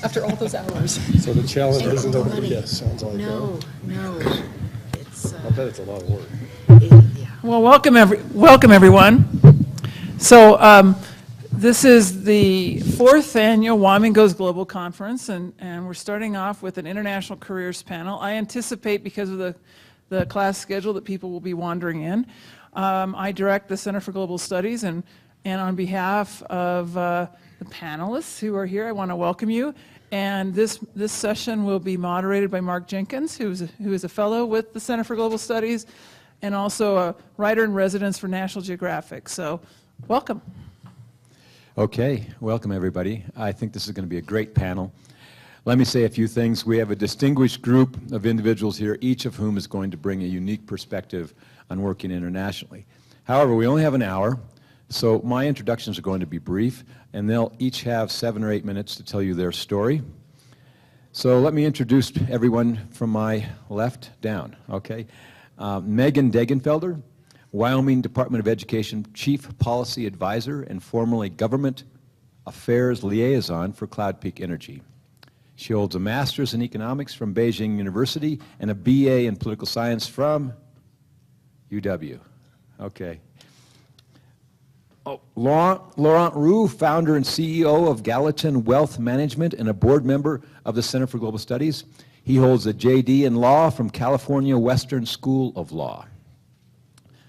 After all those hours. So the challenge isn't over yet, sounds like. No. It's, I bet it's a lot of work. yeah. Well, welcome everyone. So this is the 4th annual Wyoming Goes Global conference, and we're starting off with an international careers panel. I anticipate, because of the class schedule, that people will be wandering in. I direct the Center for Global Studies, and on behalf of the panelists who are here, I want to welcome you. And this session will be moderated by Mark Jenkins, who is a fellow with the Center for Global Studies, and also a writer in residence for National Geographic. So, welcome. Okay, welcome everybody. I think this is going to be a great panel. Let me say a few things. We have a distinguished group of individuals here, each of whom is going to bring a unique perspective on working internationally. However, we only have an hour, so my introductions are going to be brief, and they'll each have 7 or 8 minutes to tell you their story. So let me introduce everyone from my left down, okay? Megan Degenfelder, Wyoming Department of Education Chief Policy Advisor and formerly Government Affairs Liaison for Cloud Peak Energy. She holds a Master's in Economics from Beijing University and a BA in Political Science from UW. Okay. Oh, Laurent Roux, founder and CEO of Gallatin Wealth Management and a board member of the Center for Global Studies. He holds a JD in law from California Western School of Law.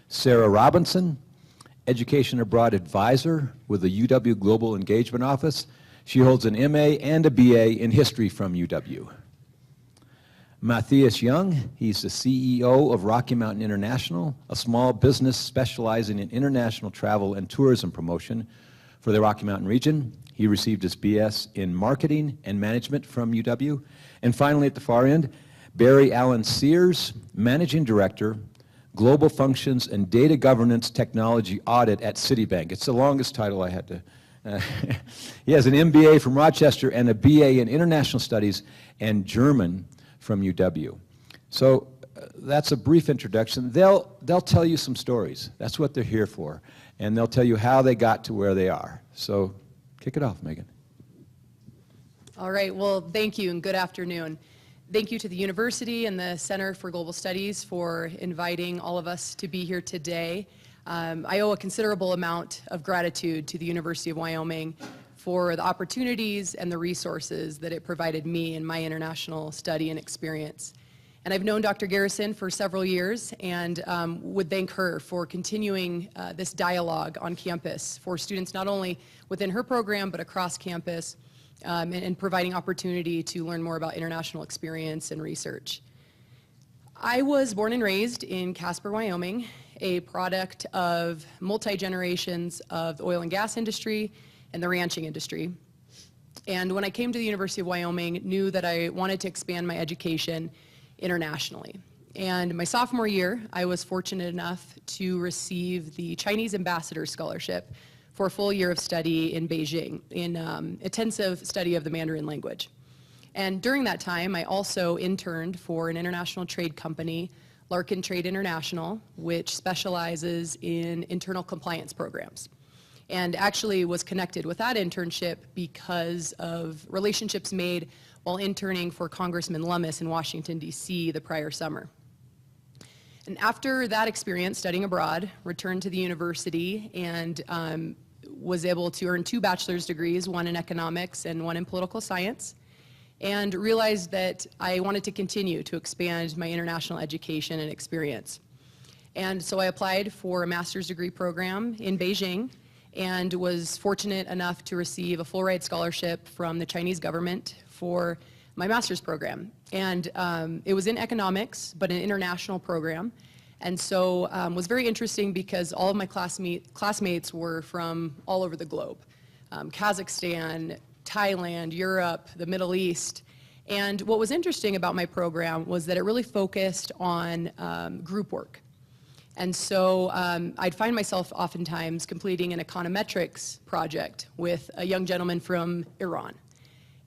Sarah Robinson, Education Abroad Advisor with the UW Global Engagement Office. She holds an MA and a BA in History from UW. Matthias Young, he's the CEO of Rocky Mountain International, a small business specializing in international travel and tourism promotion for the Rocky Mountain region. He received his BS in Marketing and Management from UW. And finally, at the far end, Barry Allen Sears, Managing Director, Global Functions and Data Governance Technology Audit at Citibank. It's the longest title I had to... he has an MBA from Rochester and a BA in International Studies and German from UW. So that's a brief introduction. They'll tell you some stories. That's what they're here for. And they'll tell you how they got to where they are. So kick it off, Megan. All right, well, thank you and good afternoon. Thank you to the university and the Center for Global Studies for inviting all of us to be here today. I owe a considerable amount of gratitude to the University of Wyoming for the opportunities and the resources that it provided me in my international study and experience. And I've known Dr. Garrison for several years and would thank her for continuing this dialogue on campus for students not only within her program but across campus and providing opportunity to learn more about international experience and research. I was born and raised in Casper, Wyoming, a product of multi-generations of the oil and gas industry and the ranching industry. And when I came to the University of Wyoming, knew that I wanted to expand my education internationally. And my sophomore year, I was fortunate enough to receive the Chinese Ambassador Scholarship for a full year of study in Beijing in intensive study of the Mandarin language. And during that time, I also interned for an international trade company, Larkin Trade International, which specializes in internal compliance programs. And actually was connected with that internship because of relationships made while interning for Congressman Lummis in Washington, D.C. the prior summer. And after that experience studying abroad, returned to the university and was able to earn 2 bachelor's degrees, one in economics and one in political science, and realized that I wanted to continue to expand my international education and experience. And so I applied for a master's degree program in Beijing and was fortunate enough to receive a full ride scholarship from the Chinese government for my master's program. And it was in economics, but an international program. And so was very interesting because all of my classmates were from all over the globe. Kazakhstan, Thailand, Europe, the Middle East. And what was interesting about my program was that it really focused on group work. And so I'd find myself oftentimes completing an econometrics project with a young gentleman from Iran.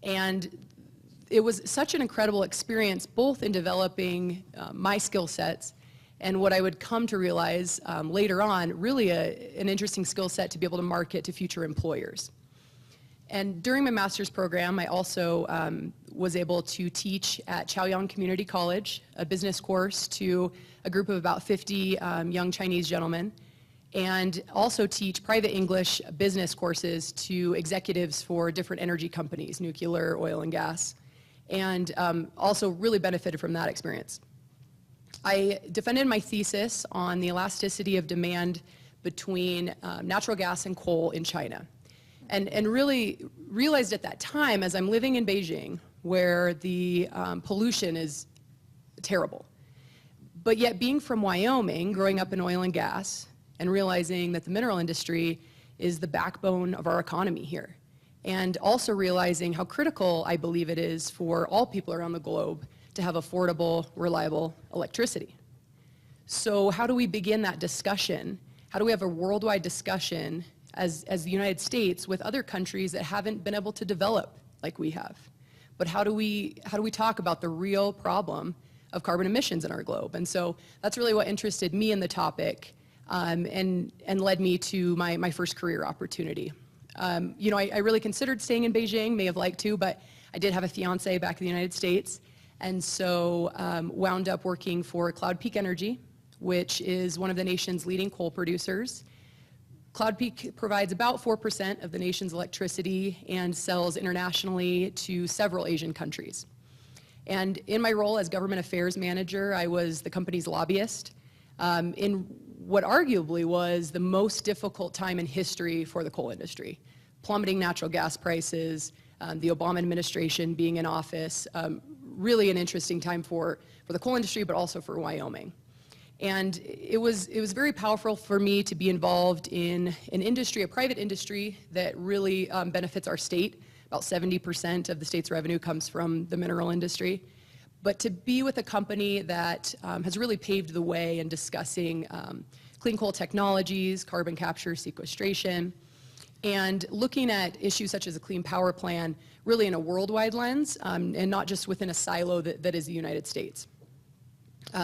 And it was such an incredible experience, both in developing my skill sets and what I would come to realize later on, really an interesting skill set to be able to market to future employers. And during my master's program, I also was able to teach at Chaoyang Community College, a business course to a group of about 50 young Chinese gentlemen, and also teach private English business courses to executives for different energy companies, nuclear, oil and gas, and also really benefited from that experience. I defended my thesis on the elasticity of demand between natural gas and coal in China. And really realized at that time, as I'm living in Beijing, where the pollution is terrible, but yet being from Wyoming, growing up in oil and gas, and realizing that the mineral industry is the backbone of our economy here, and also realizing how critical I believe it is for all people around the globe to have affordable, reliable electricity. So how do we begin that discussion? How do we have a worldwide discussion as the United States with other countries that haven't been able to develop like we have? But how do we talk about the real problem of carbon emissions in our globe? And so that's really what interested me in the topic and led me to my first career opportunity. You know, I really considered staying in Beijing, may have liked to, but I did have a fiance back in the United States, and so wound up working for Cloud Peak Energy, which is one of the nation's leading coal producers. Cloud Peak provides about 4% of the nation's electricity and sells internationally to several Asian countries. And in my role as government affairs manager, I was the company's lobbyist in what arguably was the most difficult time in history for the coal industry. Plummeting natural gas prices, the Obama administration being in office, really an interesting time for the coal industry, but also for Wyoming. And it was very powerful for me to be involved in an industry, a private industry that really benefits our state. About 70% of the state's revenue comes from the mineral industry. But to be with a company that has really paved the way in discussing clean coal technologies, carbon capture, sequestration, and looking at issues such as a clean power plan really in a worldwide lens and not just within a silo that is the United States.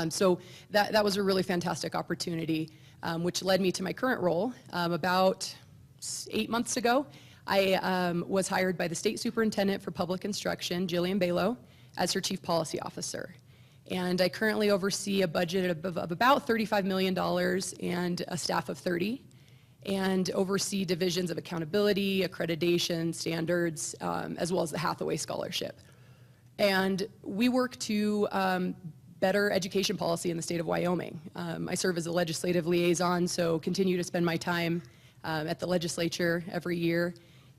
So that was a really fantastic opportunity, which led me to my current role. About 8 months ago, I was hired by the State Superintendent for Public Instruction, Jillian Balow, as her Chief Policy Officer. And I currently oversee a budget of about $35 million and a staff of 30, and oversee divisions of accountability, accreditation, standards, as well as the Hathaway Scholarship. And we work to better education policy in the state of Wyoming. I serve as a legislative liaison, so continue to spend my time at the legislature every year.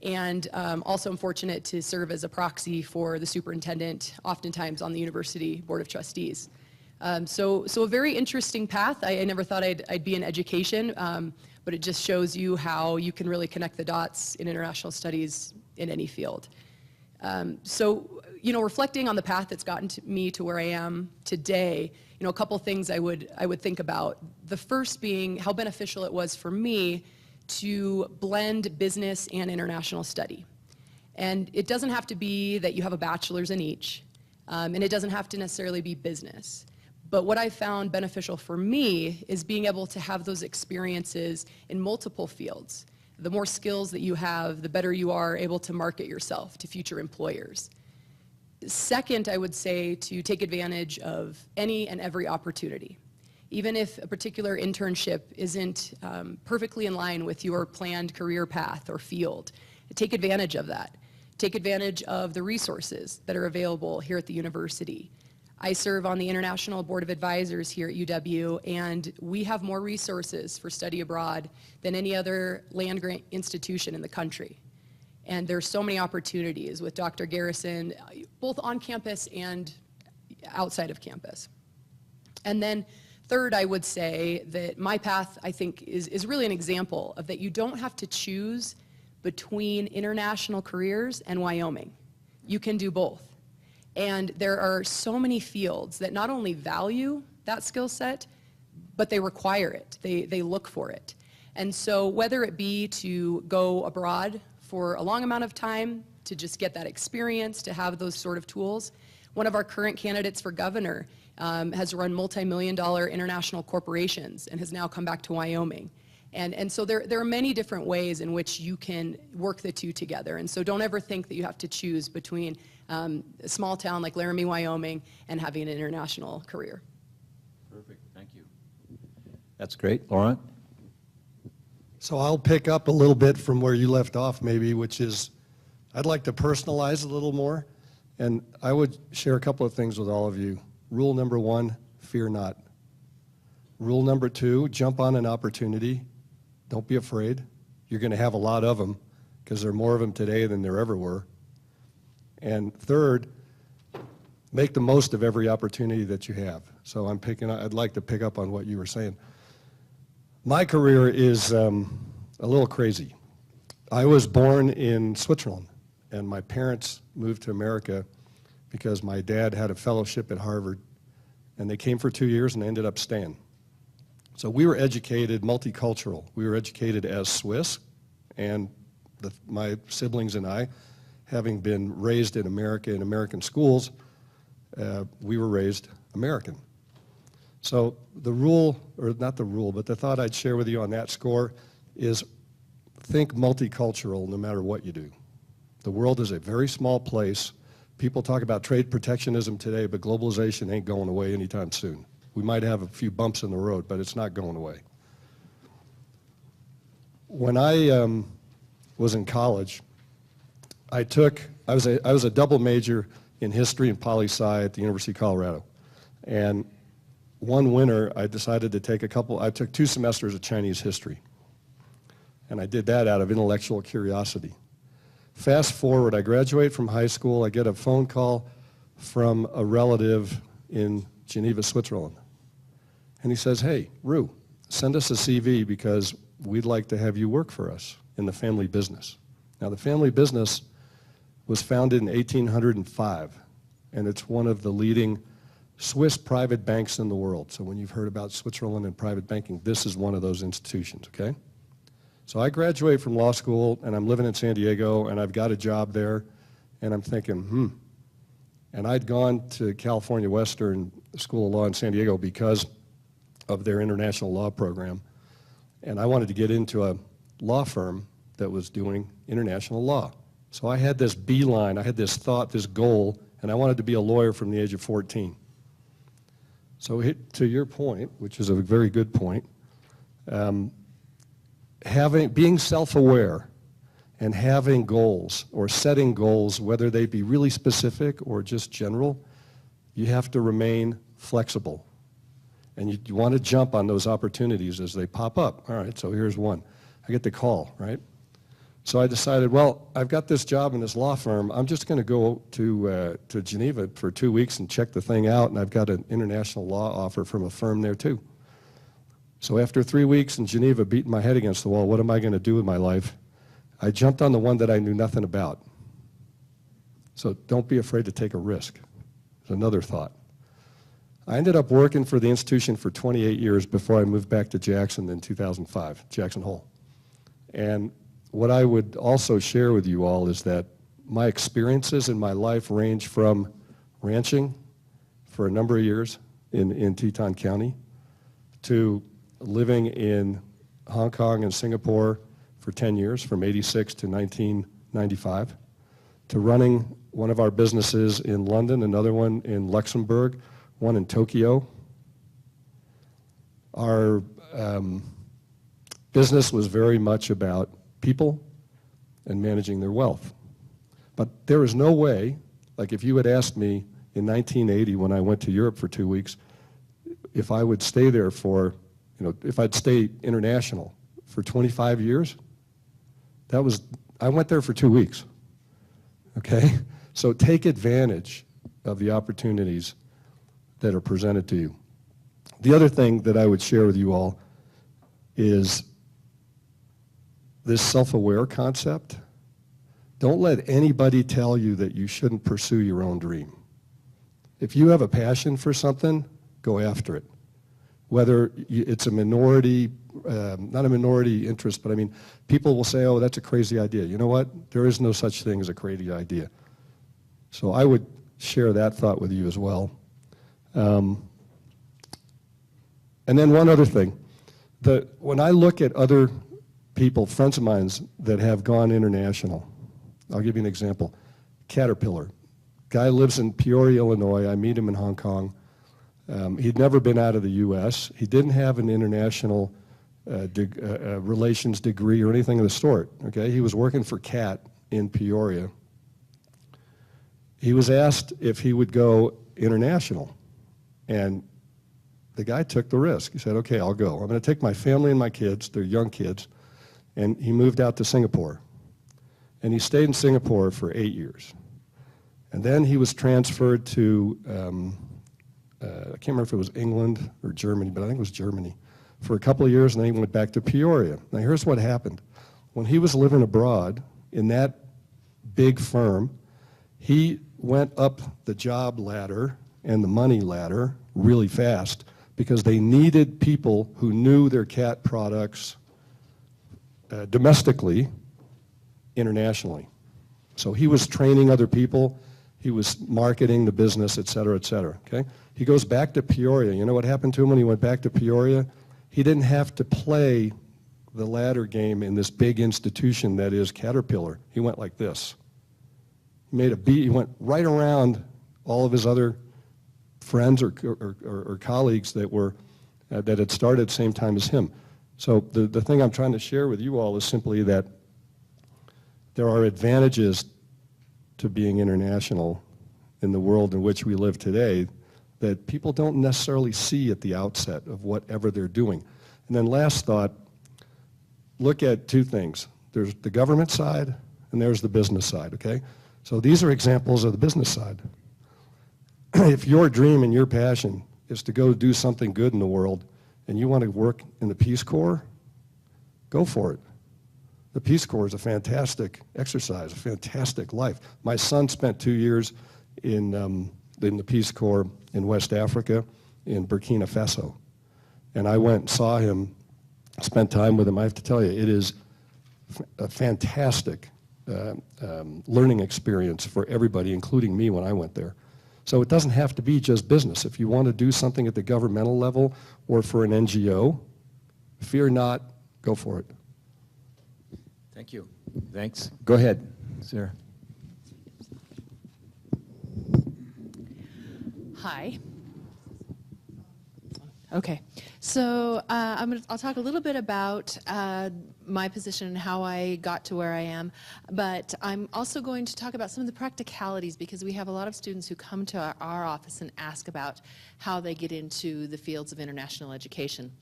And also I'm fortunate to serve as a proxy for the superintendent, oftentimes on the University Board of Trustees. So a very interesting path. I never thought I'd be in education, but it just shows you how you can really connect the dots in international studies in any field. So, you know, reflecting on the path that's gotten me to where I am today, you know, a couple things I would think about. The first being how beneficial it was for me to blend business and international study. And it doesn't have to be that you have a bachelor's in each, and it doesn't have to necessarily be business. But what I found beneficial for me is being able to have those experiences in multiple fields. The more skills that you have, the better you are able to market yourself to future employers. Second, I would say to take advantage of any and every opportunity. Even if a particular internship isn't perfectly in line with your planned career path or field, take advantage of that. Take advantage of the resources that are available here at the university. I serve on the International Board of Advisors here at UW, and we have more resources for study abroad than any other land-grant institution in the country. And there's so many opportunities with Dr. Garrison, both on campus and outside of campus. And then third, I would say that my path, I think, is really an example of that you don't have to choose between international careers and Wyoming. You can do both. And there are so many fields that not only value that skill set, but they require it. They look for it. And so whether it be to go abroad for a long amount of time, to just get that experience, to have those sort of tools, one of our current candidates for governor has run multi-million-dollar international corporations and has now come back to Wyoming. And so there are many different ways in which you can work the two together. And so don't ever think that you have to choose between a small town like Laramie, Wyoming, and having an international career. Perfect, thank you. That's great. Laurent? So I'll pick up a little bit from where you left off maybe, which is I'd like to personalize a little more. And I would share a couple of things with all of you. Rule number 1, fear not. Rule number 2, jump on an opportunity. Don't be afraid. You're going to have a lot of them because there are more of them today than there ever were. And third, make the most of every opportunity that you have. So I'd like to pick up on what you were saying. My career is a little crazy. I was born in Switzerland, and my parents moved to America because my dad had a fellowship at Harvard, and they came for 2 years and ended up staying. So we were educated multicultural. We were educated as Swiss, and my siblings and I, having been raised in America in American schools, we were raised American. So the rule, or not the rule, but the thought I'd share with you on that score is think multicultural no matter what you do. The world is a very small place. People talk about trade protectionism today, but globalization ain't going away anytime soon. We might have a few bumps in the road, but it's not going away. When I was in college, I was a double major in history and poli-sci at the University of Colorado. And one winter, I decided to I took 2 semesters of Chinese history. And I did that out of intellectual curiosity. Fast forward, I graduate from high school, I get a phone call from a relative in Geneva, Switzerland. And he says, hey, Rue, send us a CV because we'd like to have you work for us in the family business. Now, the family business was founded in 1805, and it's one of the leading Swiss private banks in the world. So when you've heard about Switzerland and private banking, this is one of those institutions, okay? So I graduate from law school, and I'm living in San Diego, and I've got a job there, and I'm thinking, And I'd gone to California Western School of Law in San Diego because of their international law program, and I wanted to get into a law firm that was doing international law. So I had this beeline, I had this thought, this goal, and I wanted to be a lawyer from the age of 14. So to your point, which is a very good point, being self-aware and having goals or setting goals, whether they be really specific or just general, you have to remain flexible. And you want to jump on those opportunities as they pop up. All right, so here's one. I get the call, right? So I decided, well, I've got this job in this law firm. I'm just going to go to Geneva for 2 weeks and check the thing out, and I've got an international law offer from a firm there too. So after 3 weeks in Geneva, beating my head against the wall, what am I going to do with my life? I jumped on the one that I knew nothing about. So don't be afraid to take a risk. It's another thought. I ended up working for the institution for 28 years before I moved back to Jackson in 2005, Jackson Hole. And what I would also share with you all is that my experiences in my life range from ranching for a number of years in Teton County to living in Hong Kong and Singapore for 10 years, from 86 to 1995, to running one of our businesses in London, another one in Luxembourg, one in Tokyo. Our business was very much about people and managing their wealth. But there is no way, like if you had asked me in 1980 when I went to Europe for 2 weeks, if I would stay there for, if I'd stay international for 25 years, I went there for 2 weeks, okay? So take advantage of the opportunities that are presented to you. The other thing that I would share with you all is this self-aware concept. Don't let anybody tell you that you shouldn't pursue your own dream. If you have a passion for something, go after it. Whether it's a minority, not a minority interest, but I mean, people will say, oh, that's a crazy idea. You know what? There is no such thing as a crazy idea. So I would share that thought with you as well. And then one other thing. when I look at other people, friends of mine that have gone international, I'll give you an example. Caterpillar. Guy lives in Peoria, Illinois. I meet him in Hong Kong. He'd never been out of the U.S. He didn't have an international relations degree or anything of the sort. Okay, he was working for CAT in Peoria. He was asked if he would go international, and the guy took the risk. He said, okay, I'll go. I'm going to take my family and my kids, they're young kids, and he moved out to Singapore. And he stayed in Singapore for 8 years. And then he was transferred to, I can't remember if it was England or Germany, but I think it was Germany, for a couple of years, and then he went back to Peoria. Now here's what happened. When he was living abroad in that big firm, he went up the job ladder and the money ladder really fast because they needed people who knew their CAT products domestically, internationally. So he was training other people, he was marketing the business, et cetera, okay? He goes back to Peoria. You know what happened to him when he went back to Peoria? He didn't have to play the ladder game in this big institution that is Caterpillar. He went like this. He made a beat, he went right around all of his other friends or colleagues that were that had started at the same time as him. So the thing I'm trying to share with you all is simply that there are advantages to being international in the world in which we live today that people don't necessarily see at the outset of whatever they're doing. And then last thought, look at two things. There's the government side and there's the business side, okay? So these are examples of the business side. If your dream and your passion is to go do something good in the world and you want to work in the Peace Corps, go for it. The Peace Corps is a fantastic exercise, a fantastic life. My son spent 2 years in the Peace Corps in West Africa, in Burkina Faso. And I went and saw him, spent time with him. I have to tell you, it is a fantastic learning experience for everybody, including me when I went there. So it doesn't have to be just business. If you want to do something at the governmental level or for an NGO, fear not, go for it. Thank you. Thanks. Go ahead, Sarah. Hi. Okay, so I'll talk a little bit about my position and how I got to where I am, but I'm also going to talk about some of the practicalities because we have a lot of students who come to our office and ask about how they get into the fields of international education.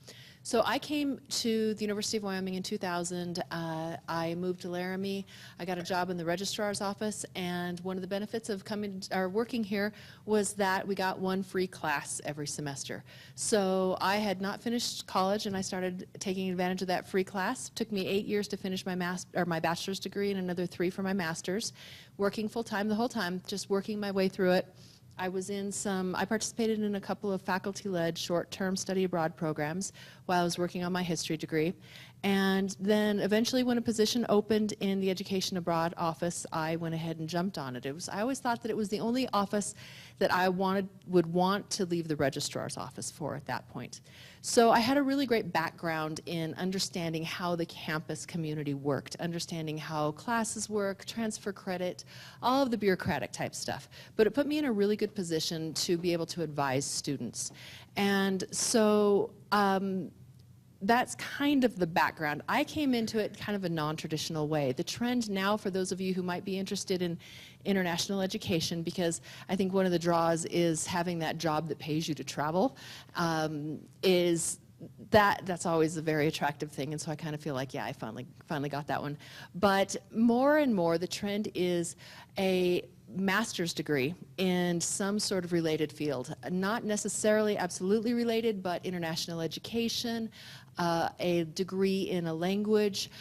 So I came to the University of Wyoming in 2000. I moved to Laramie. I got a job in the registrar's office, and one of the benefits of working here was that we got one free class every semester. So I had not finished college, and I started taking advantage of that free class. It took me 8 years to finish my bachelor's degree and another 3 for my master's, working full-time the whole time, just working my way through it. I participated in a couple of faculty-led short-term study abroad programs while I was working on my history degree. And then eventually when a position opened in the education abroad office, I went ahead and jumped on it. I always thought that it was the only office that I would want to leave the registrar's office for at that point. So I had a really great background in understanding how the campus community worked, understanding how classes work, transfer credit, all of the bureaucratic type stuff. But it put me in a really good position to be able to advise students. And so that's kind of the background. I came into it kind of a non-traditional way. The trend now, for those of you who might be interested in international education, because I think one of the draws is having that job that pays you to travel, that's always a very attractive thing, and so I kind of feel like, yeah, I finally got that one. But more and more, the trend is a master's degree in some sort of related field. Not necessarily absolutely related, but international education, a degree in a language,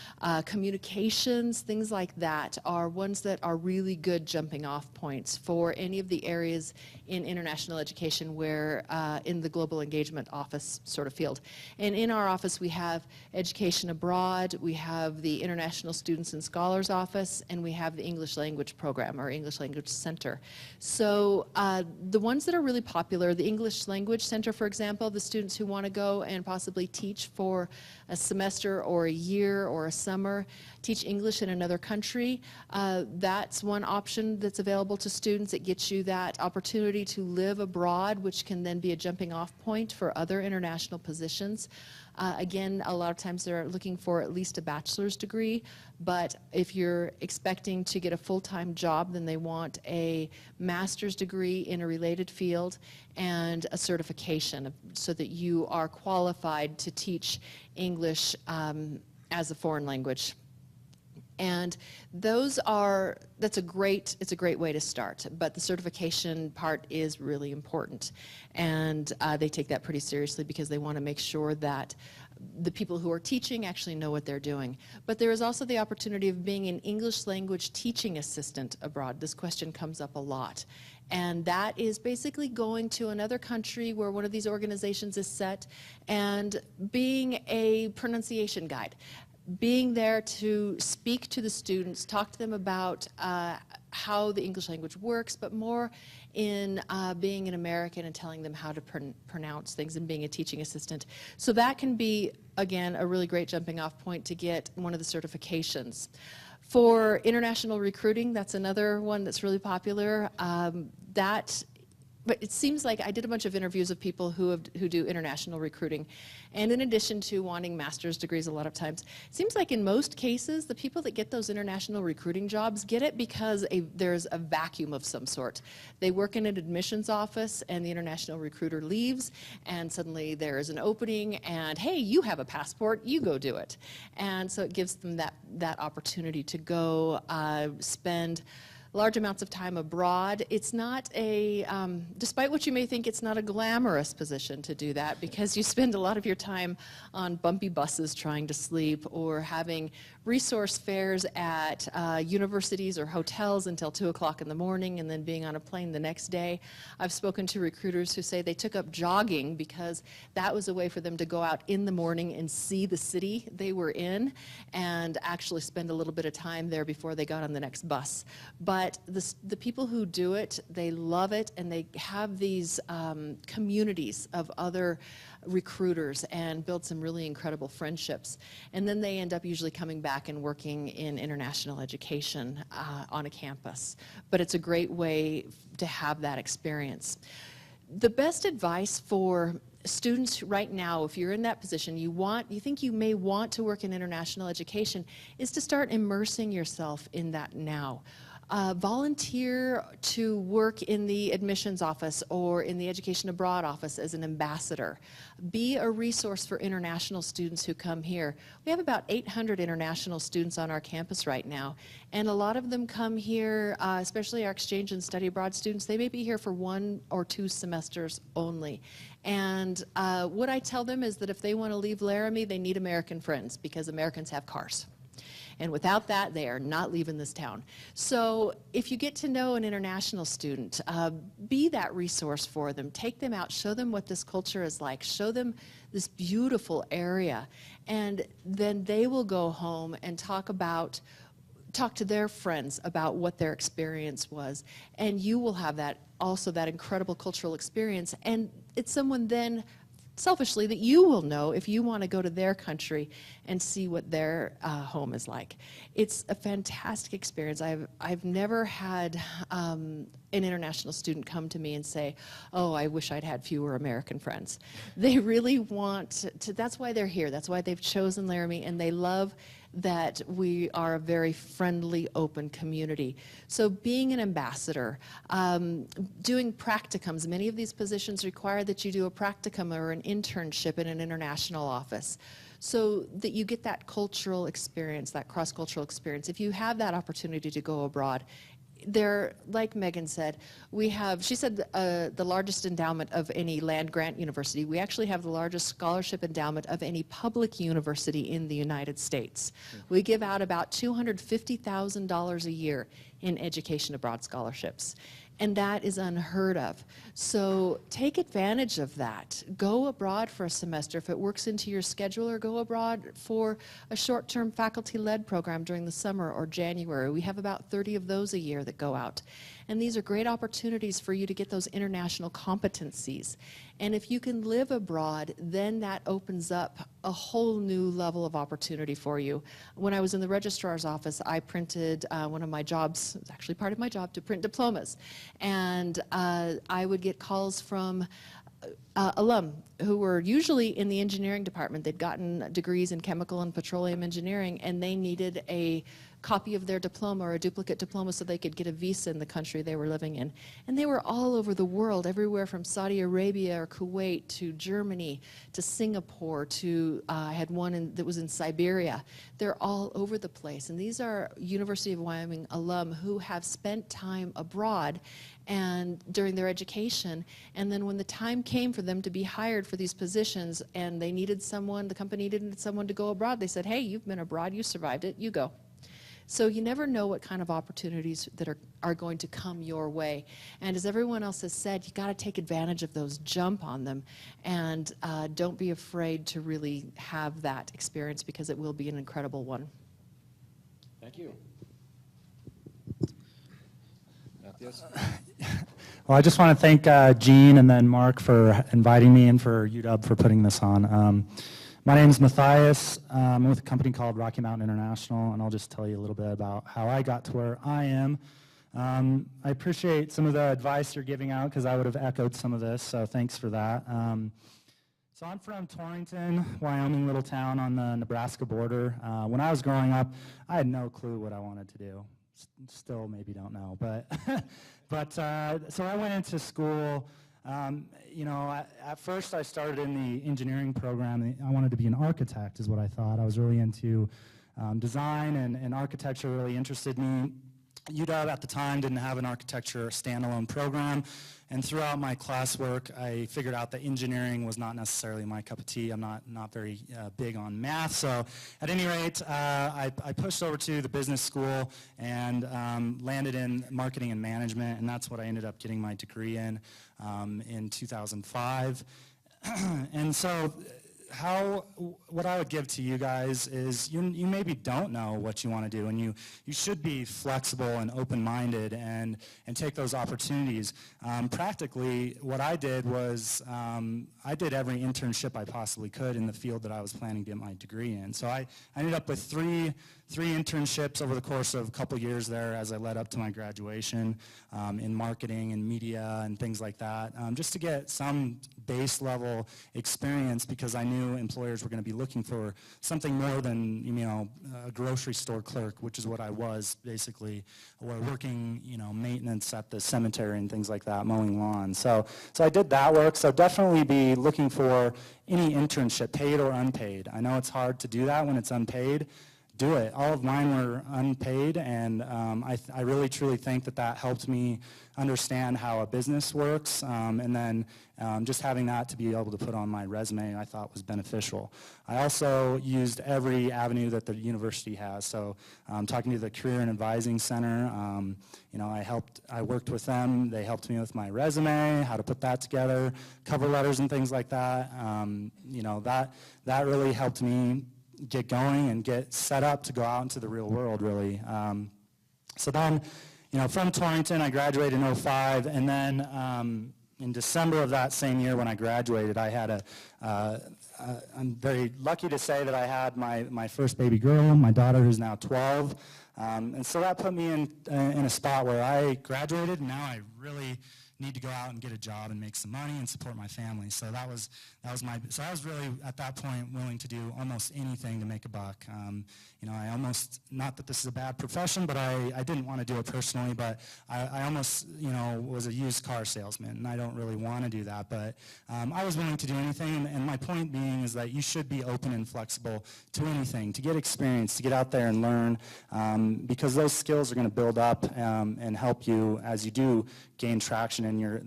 communications, things like that are ones that are really good jumping off points for any of the areas in international education where in the global engagement office sort of field. And in our office we have education abroad, we have the International Students and Scholars Office, and we have the English Language Program or English Language Center. So the ones that are really popular, the English Language Center, for example, the students who want to go and possibly teach for a semester or a year or a summer, teach English in another country. That's one option that's available to students. It gets you that opportunity to live abroad, which can then be a jumping off point for other international positions. Again, a lot of times they're looking for at least a bachelor's degree, but if you're expecting to get a full-time job, then they want a master's degree in a related field and a certification so that you are qualified to teach English as a foreign language. And it's a great way to start, but the certification part is really important. And they take that pretty seriously because they want to make sure that the people who are teaching actually know what they're doing. But there is also the opportunity of being an English language teaching assistant abroad. This question comes up a lot. And that is basically going to another country where one of these organizations is set and being a pronunciation guide. Being there to speak to the students, talk to them about how the English language works, but more in being an American and telling them how to pronounce things and being a teaching assistant. So that can be, again, a really great jumping off point to get one of the certifications. For international recruiting, that's another one that's really popular. But it seems like I did a bunch of interviews of people who do international recruiting. And in addition to wanting master's degrees a lot of times, it seems like in most cases, the people that get those international recruiting jobs get it because there's a vacuum of some sort. They work in an admissions office and the international recruiter leaves and suddenly there is an opening and, hey, you have a passport, you go do it. And so it gives them that opportunity to go spend large amounts of time abroad. It's not despite what you may think, it's not a glamorous position to do that because you spend a lot of your time on bumpy buses trying to sleep or having resource fairs at universities or hotels until 2 o'clock in the morning and then being on a plane the next day. I've spoken to recruiters who say they took up jogging because that was a way for them to go out in the morning and see the city they were in and actually spend a little bit of time there before they got on the next bus. But the people who do it, they love it, and they have these communities of other recruiters and build some really incredible friendships. And then they end up usually coming back and working in international education on a campus. But it's a great way to have that experience. The best advice for students right now, if you're in that position, you think you may want to work in international education, is to start immersing yourself in that now. Volunteer to work in the admissions office or in the education abroad office as an ambassador. Be a resource for international students who come here. We have about 800 international students on our campus right now, and a lot of them come here, especially our exchange and study abroad students. They may be here for 1 or 2 semesters only. And what I tell them is that if they want to leave Laramie, they need American friends because Americans have cars. And without that, they are not leaving this town. So if you get to know an international student, be that resource for them. Take them out, show them what this culture is like, show them this beautiful area, and then they will go home and talk to their friends about what their experience was. And you will have that incredible cultural experience. And it's someone then selfishly that you will know if you want to go to their country and see what their home is like. It's a fantastic experience. I've never had an international student come to me and say, oh, I wish I'd had fewer American friends. They really want to, that's why they're here. That's why they've chosen Laramie, and they love that we are a very friendly, open community. So being an ambassador, doing practicums, many of these positions require that you do a practicum or an internship in an international office so that you get that cultural experience, that cross-cultural experience. If you have that opportunity to go abroad, like Megan said, she said the largest endowment of any land-grant university. We actually have the largest scholarship endowment of any public university in the United States. We give out about $250,000 a year in education abroad scholarships. And that is unheard of. So take advantage of that. Go abroad for a semester if it works into your schedule, or go abroad for a short-term faculty-led program during the summer or January. We have about 30 of those a year that go out. And these are great opportunities for you to get those international competencies. And if you can live abroad, then that opens up a whole new level of opportunity for you. When I was in the registrar's office, I printed one of my jobs, it was actually part of my job, to print diplomas. And I would get calls from alum who were usually in the engineering department. They'd gotten degrees in chemical and petroleum engineering, and they needed a copy of their diploma or a duplicate diploma so they could get a visa in the country they were living in. And they were all over the world, everywhere from Saudi Arabia or Kuwait to Germany to Singapore to, I had one that was in Siberia. They're all over the place. And these are University of Wyoming alum who have spent time abroad and during their education, and then when the time came for them to be hired for these positions and they needed someone, the company needed someone to go abroad, they said, hey, you've been abroad, you survived it, you go. So you never know what kind of opportunities that are going to come your way. And as everyone else has said, you got to take advantage of those, jump on them, and don't be afraid to really have that experience, because it will be an incredible one. Thank you. Well, I just want to thank Gene and then Mark for inviting me and for UW for putting this on. My name is Matthias. I'm with a company called Rocky Mountain International, and I'll just tell you a little bit about how I got to where I am. I appreciate some of the advice you're giving out, because I would have echoed some of this, so thanks for that. So I'm from Torrington, Wyoming, little town on the Nebraska border. When I was growing up, I had no clue what I wanted to do. Still maybe don't know, but so I went into school. You know, at first I started in the engineering program. I wanted to be an architect is what I thought. I was really into design, and architecture really interested me. UW at the time didn't have an architecture standalone program, and throughout my classwork I figured out that engineering was not necessarily my cup of tea. I'm not very big on math, so at any rate I pushed over to the business school and landed in marketing and management, and that's what I ended up getting my degree in 2005. And so what I would give to you guys is you maybe don't know what you want to do, and you should be flexible and open-minded and take those opportunities. Practically, what I did was I did every internship I possibly could in the field that I was planning to get my degree in. So I ended up with three internships over the course of a couple years there as I led up to my graduation in marketing and media and things like that, just to get some base level experience, because I knew employers were going to be looking for something more than, you know, a grocery store clerk, which is what I was basically, or working, you know, maintenance at the cemetery and things like that, mowing lawns. So I did that work. So definitely be looking for any internship, paid or unpaid. I know it's hard to do that when it's unpaid. Do it. All of mine were unpaid, and I really truly think that helped me understand how a business works, and then just having that to be able to put on my resume I thought was beneficial. I also used every avenue that the university has, so talking to the Career and Advising Center, you know, I worked with them. They helped me with my resume, how to put that together, cover letters and things like that. You know, that really helped me get going and get set up to go out into the real world, really. So then, you know, from Torrington, I graduated in 2005, and then in December of that same year when I graduated, I had I'm very lucky to say that I had my first baby girl, my daughter, who's now 12. And so that put me in a spot where I graduated, and now I really need to go out and get a job and make some money and support my family. So I was really at that point willing to do almost anything to make a buck. You know, I almost, not that this is a bad profession, but I didn't want to do it personally, but I almost, you know, was a used car salesman, and I don't really want to do that, but I was willing to do anything, and my point being is that you should be open and flexible to anything, to get experience, to get out there and learn, because those skills are going to build up and help you as you do gain traction in your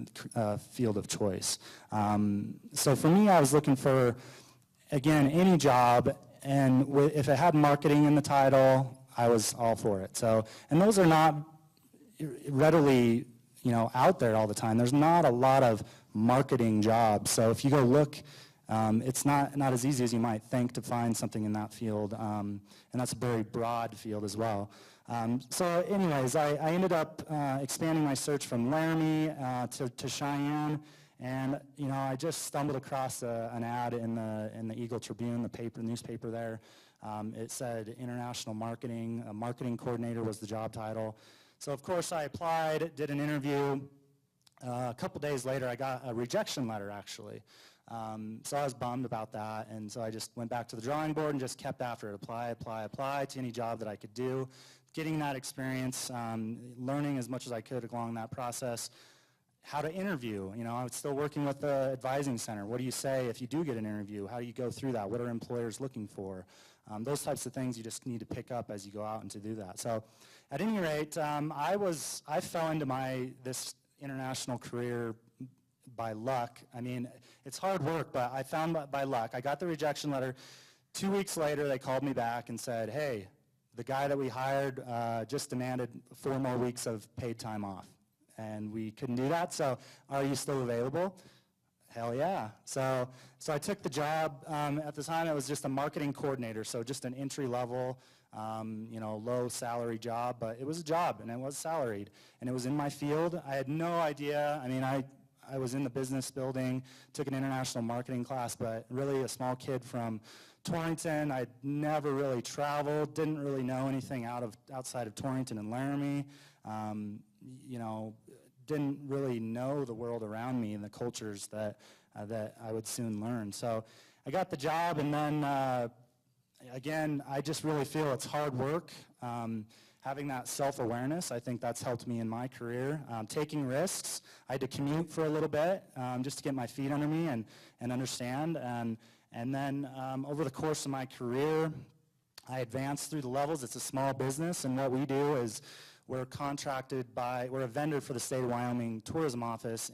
field of choice. So for me, I was looking for, again, any job, and if it had marketing in the title, I was all for it. So, and those are not readily, you know, out there all the time. There's not a lot of marketing jobs. So if you go look, it's not as easy as you might think to find something in that field, and that's a very broad field as well. So anyways, I ended up expanding my search from Laramie to Cheyenne, And I just stumbled across an ad in the Eagle Tribune, the newspaper there. It said international marketing, a marketing coordinator was the job title. So of course I applied, did an interview. A couple days later, I got a rejection letter, actually. So I was bummed about that, and so I just went back to the drawing board and just kept after it. Apply to any job that I could do. Getting that experience, learning as much as I could along that process. How to interview. I was still working with the advising center. What do you say if you do get an interview? How do you go through that? What are employers looking for? Those types of things you just need to pick up as you go out and to do that. So at any rate, I fell into this international career by luck. I mean, it's hard work, but I found by luck. I got the rejection letter. 2 weeks later, they called me back and said, hey, the guy that we hired just demanded 4 more weeks of paid time off. And we couldn't do that, so are you still available? Hell yeah. So I took the job. At the time, it was just a marketing coordinator, so just an entry-level, low salary job, but it was a job, and it was salaried, and it was in my field. I had no idea. I mean, I was in the business building, took an international marketing class, but really a small kid from Torrington. I'd never really traveled, didn't really know anything outside of Torrington and Laramie. Didn't really know the world around me and the cultures that I would soon learn. So I got the job, and then again, I just really feel it's hard work. Having that self-awareness, I think that's helped me in my career. Taking risks. I had to commute for a little bit just to get my feet under me and understand. And then over the course of my career, I advanced through the levels. It's a small business, and what we do is we're a vendor for the state of Wyoming Tourism Office,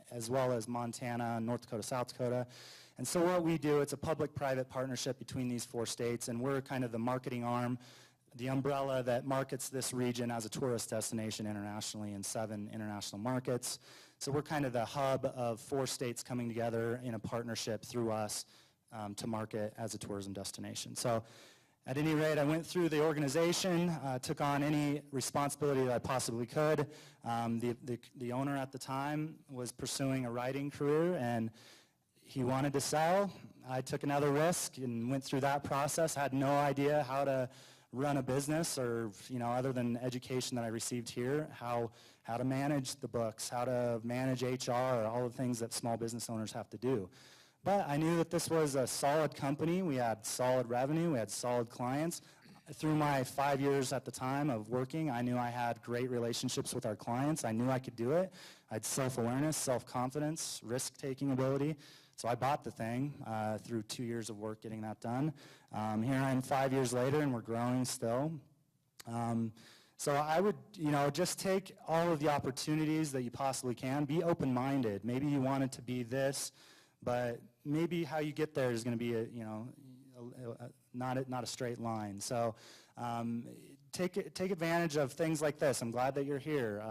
as well as Montana, North Dakota, South Dakota. And so what we do, it's a public-private partnership between these 4 states, and we're kind of the marketing arm, the umbrella that markets this region as a tourist destination internationally in 7 international markets. So we're kind of the hub of 4 states coming together in a partnership through us to market as a tourism destination. So at any rate, I went through the organization, took on any responsibility that I possibly could. The owner at the time was pursuing a writing career, and he wanted to sell. I took another risk and went through that process. Had no idea how to run a business, or other than education that I received here, how to manage the books, how to manage HR, all the things that small business owners have to do. But I knew that this was a solid company. We had solid revenue. We had solid clients. Through my 5 years at the time of working, I knew I had great relationships with our clients. I knew I could do it. I had self-awareness, self-confidence, risk-taking ability. So I bought the thing through 2 years of work getting that done. Here I am 5 years later, and we're growing still. So I would, just take all of the opportunities that you possibly can. Be open-minded. Maybe you want it to be this, but maybe how you get there is going to be not a straight line. So take advantage of things like this. I'm glad that you're here.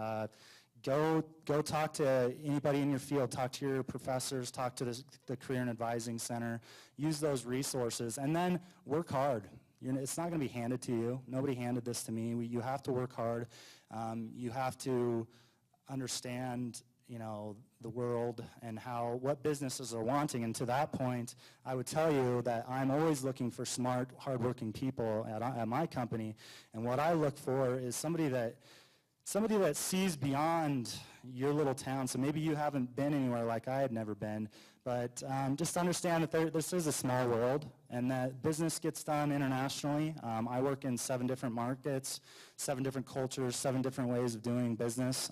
Go talk to anybody in your field. Talk to your professors. Talk to the Career and Advising Center. Use those resources, and then work hard. It's not going to be handed to you. Nobody handed this to me. You have to work hard. You have to understand the world and what businesses are wanting. And to that point, I would tell you that I'm always looking for smart, hardworking people at my company. And what I look for is somebody that sees beyond your little town. So maybe you haven't been anywhere like I had never been, but just understand that this is a small world, and that business gets done internationally. I work in 7 different markets, 7 different cultures, 7 different ways of doing business.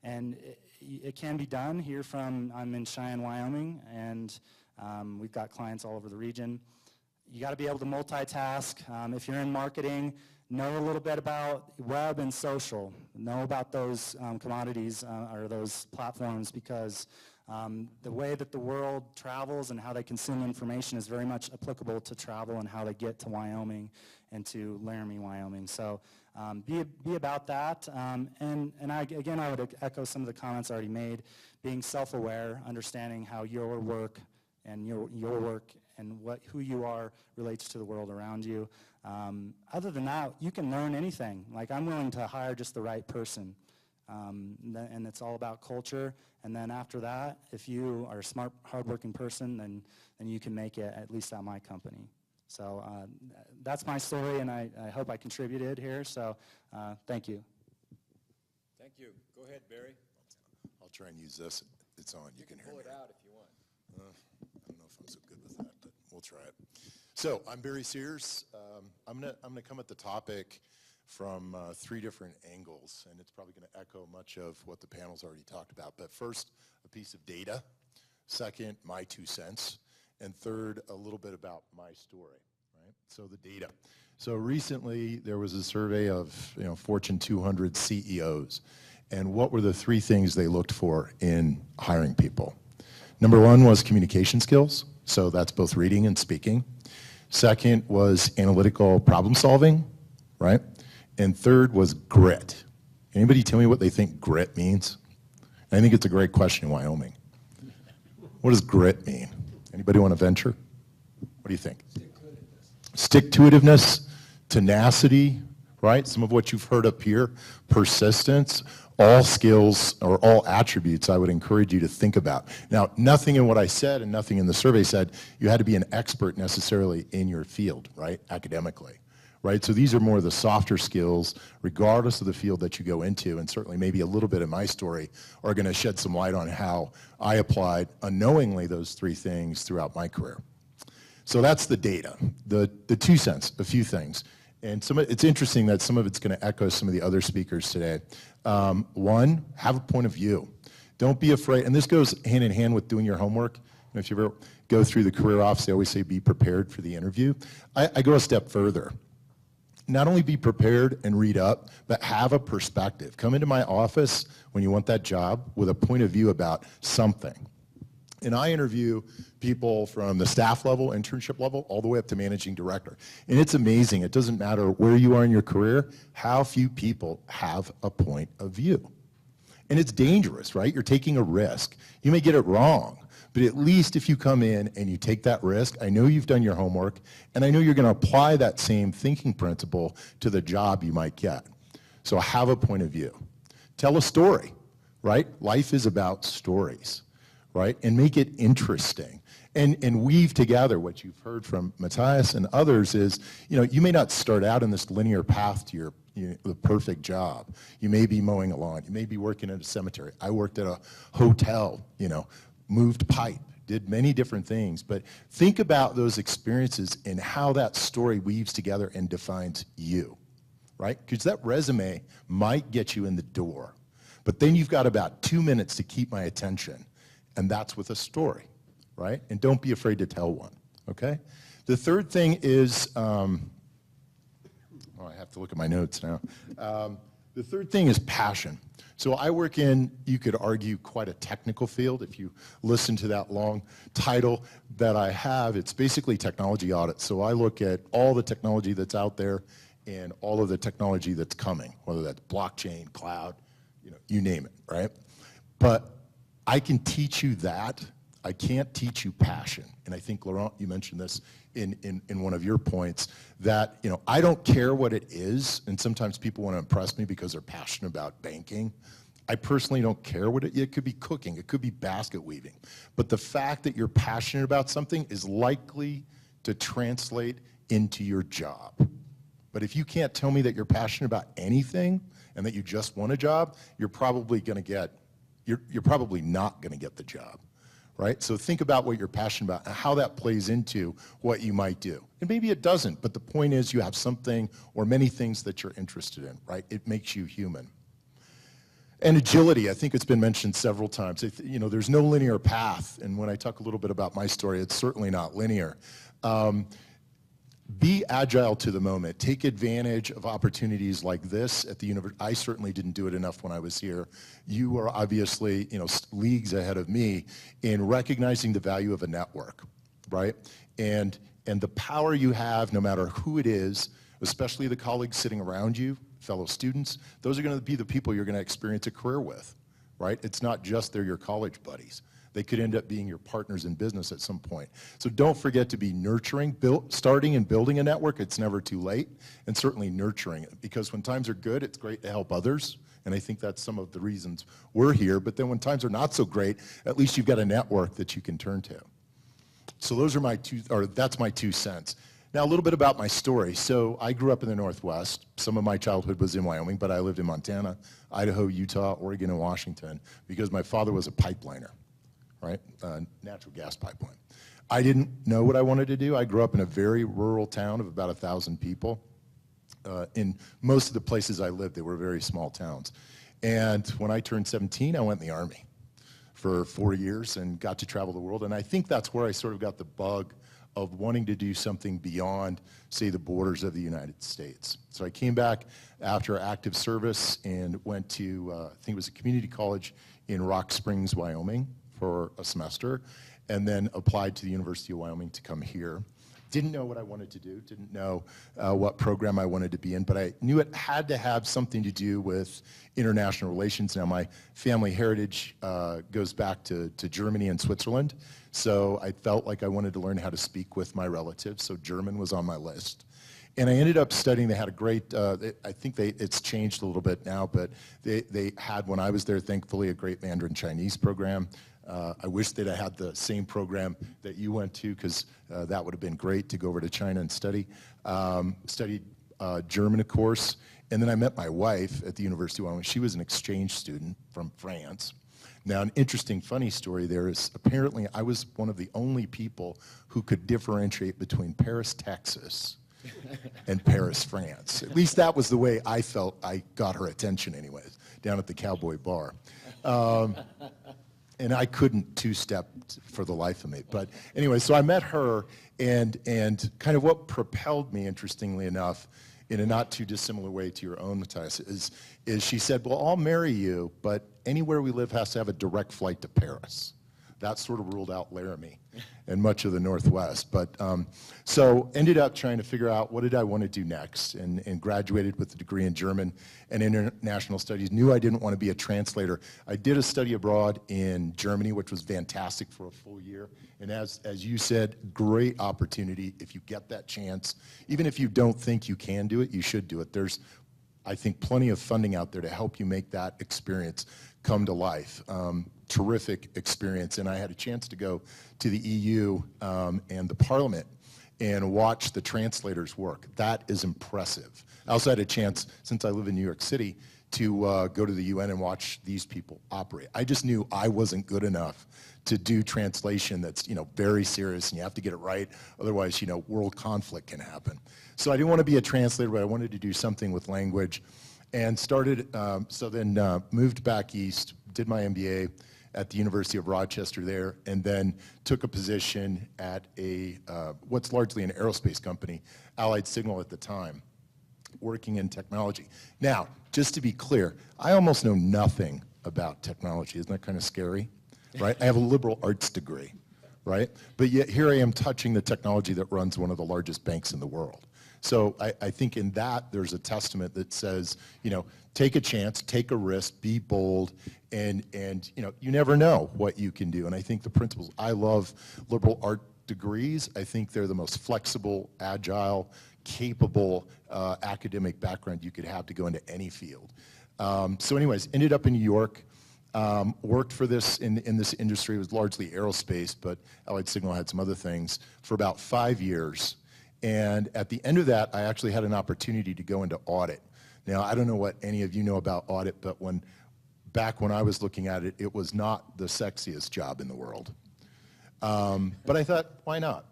And it can be done here I'm in Cheyenne, Wyoming, and we've got clients all over the region. You got to be able to multitask. If you're in marketing, know a little bit about web and social. Know about those commodities or those platforms, because the way that the world travels and how they consume information is very much applicable to travel and how they get to Wyoming and to Laramie, Wyoming. So be about that. And I would echo some of the comments already made. Being self-aware, understanding how your work and your work and who you are relates to the world around you. Other than that, you can learn anything. Like, I'm willing to hire just the right person. And it's all about culture. And then after that, if you are a smart, hardworking person, then you can make it, at least at my company. So that's my story, and I hope I contributed here. So thank you. Thank you. Go ahead, Barry. I'll try and use this. It's on. You can hear me. Pull it out if you want. I don't know if I'm so good with that, but we'll try it. So I'm Barry Sears. I'm gonna come at the topic from 3 different angles, and it's probably going to echo much of what the panel's already talked about. But first, a piece of data. Second, my 2 cents. And third, a little bit about my story, right? So the data. So recently, there was a survey of Fortune 200 CEOs, and what were the 3 things they looked for in hiring people? Number 1 was communication skills, so that's both reading and speaking. Second was analytical problem solving, right? And third was grit. Anybody tell me what they think grit means? I think it's a great question in Wyoming. What does grit mean? Anybody want to venture? What do you think? Stick-to-itiveness, tenacity, right? Some of what you've heard up here, persistence, all skills or all attributes I would encourage you to think about. Now, nothing in what I said and nothing in the survey said you had to be an expert necessarily in your field, right, academically. Right, so these are more of the softer skills, regardless of the field that you go into, and certainly maybe a little bit of my story are going to shed some light on how I applied unknowingly those 3 things throughout my career. So that's the data, the 2 cents, a few things. And it's interesting that some of it's going to echo some of the other speakers today. 1, have a point of view. Don't be afraid, and this goes hand in hand with doing your homework. If you ever go through the career office, they always say be prepared for the interview. I go a step further. Not only be prepared and read up, but have a perspective. Come into my office when you want that job with a point of view about something. And I interview people from the staff level, internship level, all the way up to managing director. And it's amazing. It doesn't matter where you are in your career, how few people have a point of view. And it's dangerous, right? You're taking a risk. You may get it wrong. But at least if you come in and you take that risk, I know you've done your homework, and I know you're going to apply that same thinking principle to the job you might get. So have a point of view. Tell a story, right? Life is about stories, right? And make it interesting. And weave together what you've heard from Matthias and others is, you may not start out in this linear path to the perfect job. You may be mowing a lawn. You may be working at a cemetery. I worked at a hotel, moved pipe, did many different things, but think about those experiences and how that story weaves together and defines you, right? Because that resume might get you in the door, but then you've got about 2 minutes to keep my attention, and that's with a story, right? And don't be afraid to tell one, okay? The third thing is, I have to look at my notes now. The third thing is passion. So I work in, you could argue, quite a technical field. If you listen to that long title that I have, it's basically technology audit. So I look at all the technology that's out there and all of the technology that's coming, whether that's blockchain, cloud, you name it, right? But I can teach you that. I can't teach you passion. And I think, Laurent, you mentioned this in one of your points, that I don't care what it is, and sometimes people want to impress me because they're passionate about banking. I personally don't care what it could be cooking, it could be basket weaving. But the fact that you're passionate about something is likely to translate into your job. But if you can't tell me that you're passionate about anything and that you just want a job, you're probably not going to get the job. Right? So think about what you're passionate about and how that plays into what you might do. And maybe it doesn't, but the point is you have something or many things that you're interested in, right? It makes you human. And agility, I think it's been mentioned several times. There's no linear path, and when I talk a little bit about my story, it's certainly not linear. Be agile to the moment. Take advantage of opportunities like this at the university. I certainly didn't do it enough when I was here. You are obviously, leagues ahead of me in recognizing the value of a network, right? And the power you have, no matter who it is, especially the colleagues sitting around you, fellow students, those are going to be the people you're going to experience a career with, right? It's not just they're your college buddies. They could end up being your partners in business at some point. So don't forget to be nurturing, starting and building a network. It's never too late, and certainly nurturing it, because when times are good, it's great to help others, and I think that's some of the reasons we're here. But then when times are not so great, at least you've got a network that you can turn to. So those are that's my 2 cents. Now, a little bit about my story. So I grew up in the Northwest. Some of my childhood was in Wyoming, but I lived in Montana, Idaho, Utah, Oregon, and Washington because my father was a pipeliner, right? Natural gas pipeline. I didn't know what I wanted to do. I grew up in a very rural town of about 1,000 people. In most of the places I lived, they were very small towns. And when I turned 17, I went in the Army for 4 years and got to travel the world. And I think that's where I sort of got the bug of wanting to do something beyond, say, the borders of the United States. So I came back after active service and went to, I think it was a community college in Rock Springs, Wyoming for a semester, and then applied to the University of Wyoming to come here. Didn't know what I wanted to do, didn't know what program I wanted to be in, but I knew it had to have something to do with international relations. Now, my family heritage goes back to Germany and Switzerland, so I felt like I wanted to learn how to speak with my relatives, so German was on my list. And I ended up studying, they had a great, I think it's changed a little bit now, but they had, when I was there, thankfully, a great Mandarin Chinese program. I wish that I had the same program that you went to, because that would have been great to go over to China and study. Studied German, of course, and then I met my wife at the University of Wyoming. She was an exchange student from France. Now, an interesting, funny story there is apparently I was one of the only people who could differentiate between Paris, Texas, and Paris, France. At least that was the way I felt I got her attention anyways, down at the Cowboy Bar. And I couldn't two-step for the life of me. But anyway, so I met her, and kind of what propelled me, interestingly enough, in a not too dissimilar way to your own, Matthias, is she said, well, I'll marry you, but anywhere we live has to have a direct flight to Paris. That sort of ruled out Laramie and much of the Northwest. But so ended up trying to figure out what did I want to do next, and graduated with a degree in German and international studies. Knew I didn't want to be a translator. I did a study abroad in Germany, which was fantastic for a full year. And as you said, great opportunity if you get that chance. Even if you don't think you can do it, you should do it. There's, I think, plenty of funding out there to help you make that experience come to life. Terrific experience, and I had a chance to go to the EU and the Parliament and watch the translators work. That is impressive. I also had a chance, since I live in New York City, to go to the UN and watch these people operate. I just knew I wasn't good enough to do translation that's, very serious, and you have to get it right, otherwise, world conflict can happen. So I didn't want to be a translator, but I wanted to do something with language, and started, then moved back east, did my MBA at the University of Rochester there, and then took a position at what's largely an aerospace company, Allied Signal at the time, working in technology. Now, just to be clear, I almost know nothing about technology. Isn't that kind of scary, right? I have a liberal arts degree, right? But yet here I am touching the technology that runs one of the largest banks in the world. So I think in that there's a testament that says, take a chance, take a risk, be bold, and you never know what you can do. And I think the principles, I love liberal art degrees. I think they're the most flexible, agile, capable academic background you could have to go into any field. So anyways, ended up in New York, worked for this in this industry. It was largely aerospace, but Allied Signal had some other things for about 5 years. And at the end of that, I actually had an opportunity to go into audit. Now, I don't know what any of you know about audit, but back when I was looking at it, it was not the sexiest job in the world. But I thought, why not?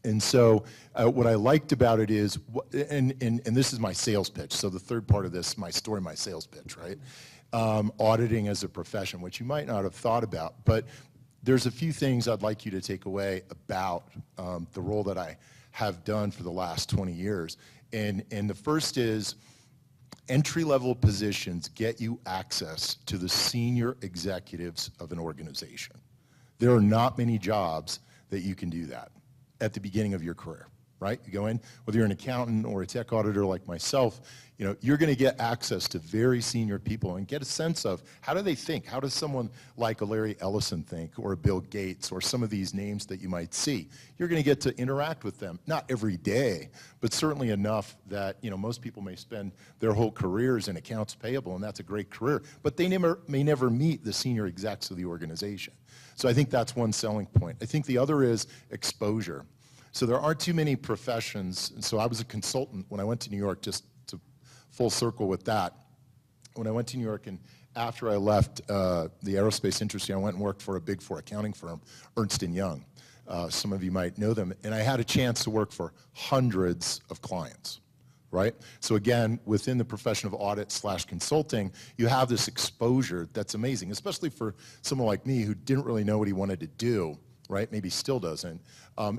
And so what I liked about it is, and this is my sales pitch, so the third part of this, my story, my sales pitch, right? Auditing as a profession, which you might not have thought about, but there's a few things I'd like you to take away about the role that I have done for the last 20 years. And the first is, entry-level positions get you access to the senior executives of an organization. There are not many jobs that you can do that at the beginning of your career. right? You go in, whether you're an accountant or a tech auditor like myself, you know, you're going to get access to very senior people and get a sense of how do they think? How does someone like a Larry Ellison think, or a Bill Gates, or some of these names that you might see? You're going to get to interact with them, not every day, but certainly enough that, you know, most people may spend their whole careers in accounts payable, and that's a great career, but they may never meet the senior execs of the organization. So I think that's one selling point. I think the other is exposure. So there aren't too many professions, and so I was a consultant when I went to New York, just to full circle with that. When I went to New York, and after I left the aerospace industry, I went and worked for a Big Four accounting firm, Ernst & Young. Some of you might know them, and I had a chance to work for hundreds of clients, right? So again, within the profession of audit/consulting, you have this exposure that's amazing, especially for someone like me who didn't really know what he wanted to do, right? Maybe still doesn't.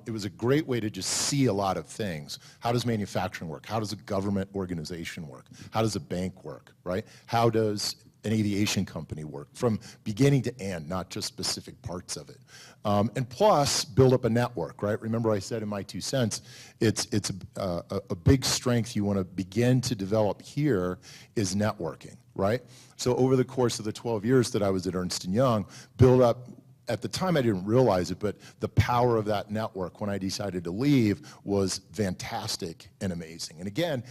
It was a great way to just see a lot of things. How does manufacturing work? How does a government organization work? How does a bank work, right? How does an aviation company work from beginning to end, not just specific parts of it? And plus, build up a network, right? Remember I said in my 2 cents, it's a big strength you want to begin to develop here is networking, right? So over the course of the 12 years that I was at Ernst & Young, build up. At the time, I didn't realize it, but the power of that network when I decided to leave was fantastic and amazing. And again,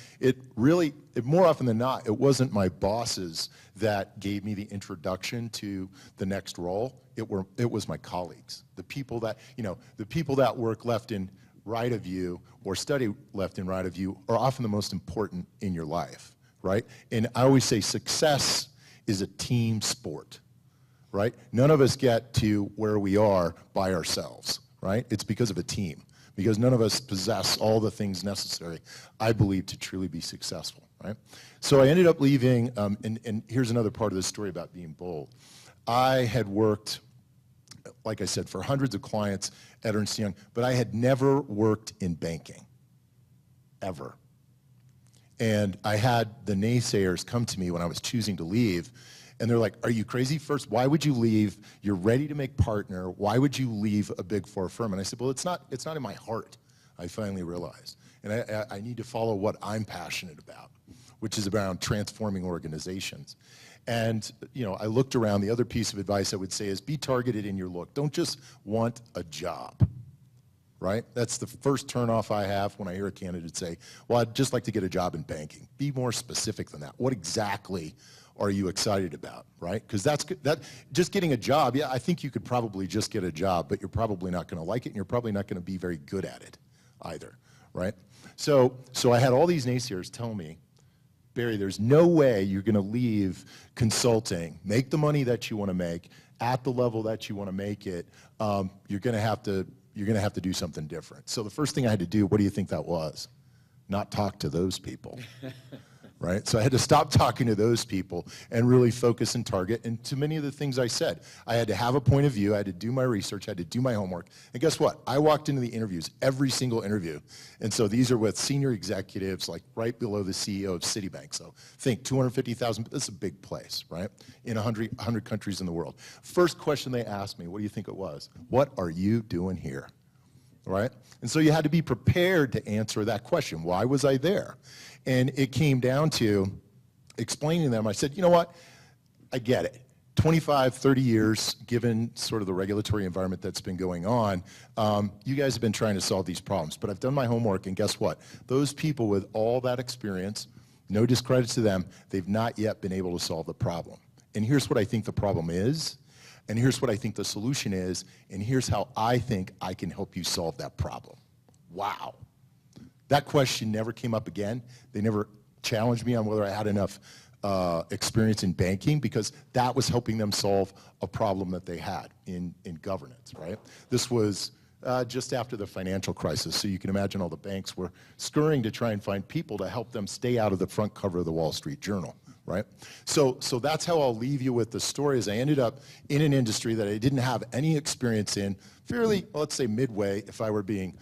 more often than not, it wasn't my bosses that gave me the introduction to the next role. It was my colleagues, the people that, you know, the people that work left and right of you or study left and right of you are often the most important in your life, right? And I always say success is a team sport. Right? None of us get to where we are by ourselves, right? It's because of a team, because none of us possess all the things necessary, I believe, to truly be successful, right? So I ended up leaving, and here's another part of the story about being bold. I had worked, like I said, for hundreds of clients at Ernst & Young, but I had never worked in banking, ever. And I had the naysayers come to me when I was choosing to leave, and they're like, are you crazy? First, why would you leave? You're ready to make partner. Why would you leave a Big Four firm? And I said, well, it's not in my heart, I finally realized. And I need to follow what I'm passionate about, which is around transforming organizations. And you know, I looked around. The other piece of advice I would say is be targeted in your look. Don't just want a job, right? That's the first turnoff I have when I hear a candidate say, well, I'd just like to get a job in banking. Be more specific than that. What exactly are you excited about, right? Because that just getting a job, yeah, I think you could probably just get a job, but you're probably not going to like it, and you're probably not going to be very good at it either, right? So I had all these naysayers tell me, Barry, there's no way you're going to leave consulting, make the money that you want to make at the level that you want to make it. You're going to have to do something different. So the first thing I had to do, what do you think that was? Not talk to those people. Right? So I had to stop talking to those people and really focus and target. And to many of the things I said, I had to have a point of view, I had to do my research, I had to do my homework. And guess what? I walked into the interviews, every single interview. And so these are with senior executives, like right below the CEO of Citibank. So think 250,000, this is a big place, right? In 100 countries in the world. First question they asked me, what do you think it was? What are you doing here? Right? And so you had to be prepared to answer that question. Why was I there? And it came down to explaining to them, I said, you know what, I get it. 25, 30 years, given sort of the regulatory environment that's been going on, you guys have been trying to solve these problems. But I've done my homework, and guess what? Those people with all that experience, no discredit to them, they've not yet been able to solve the problem. And here's what I think the problem is, and here's what I think the solution is, and here's how I think I can help you solve that problem. Wow. That question never came up again. They never challenged me on whether I had enough experience in banking, because that was helping them solve a problem that they had in governance, right? This was just after the financial crisis, so you can imagine all the banks were scurrying to try and find people to help them stay out of the front cover of the Wall Street Journal, right? So that's how I'll leave you with the story, is I ended up in an industry that I didn't have any experience in, fairly, let's say midway, if I were being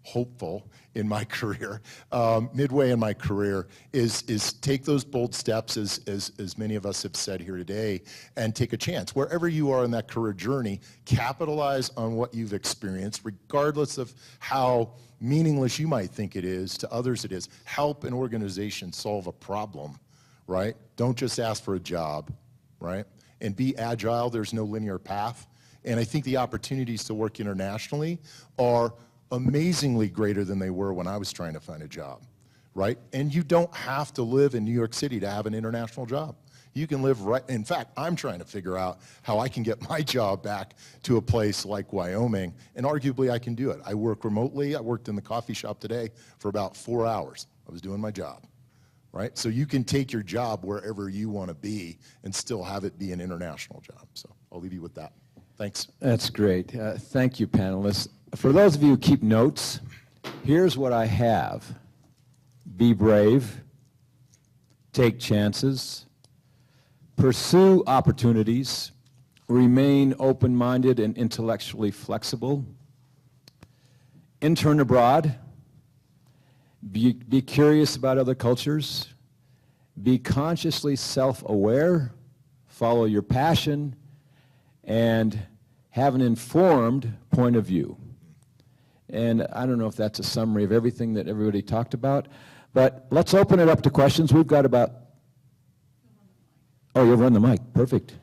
hopeful in my career, midway in my career, is take those bold steps, as many of us have said here today, and take a chance. Wherever you are in that career journey, capitalize on what you've experienced, regardless of how meaningless you might think it is, to others it is. Help an organization solve a problem, right? Don't just ask for a job, right? And be agile. There's no linear path. And I think the opportunities to work internationally are amazingly greater than they were when I was trying to find a job, right? And you don't have to live in New York City to have an international job. You can live right, in fact, I'm trying to figure out how I can get my job back to a place like Wyoming, and arguably I can do it. I work remotely. I worked in the coffee shop today for about 4 hours. I was doing my job, right? So you can take your job wherever you want to be and still have it be an international job. So I'll leave you with that. Thanks. That's great. Thank you, panelists. For those of you who keep notes, here's what I have. Be brave, take chances, pursue opportunities, remain open-minded and intellectually flexible, intern abroad, be curious about other cultures, be consciously self-aware, follow your passion, and have an informed point of view. And I don't know if that's a summary of everything that everybody talked about, but let's open it up to questions. We've got about, oh, you'll run the mic, perfect.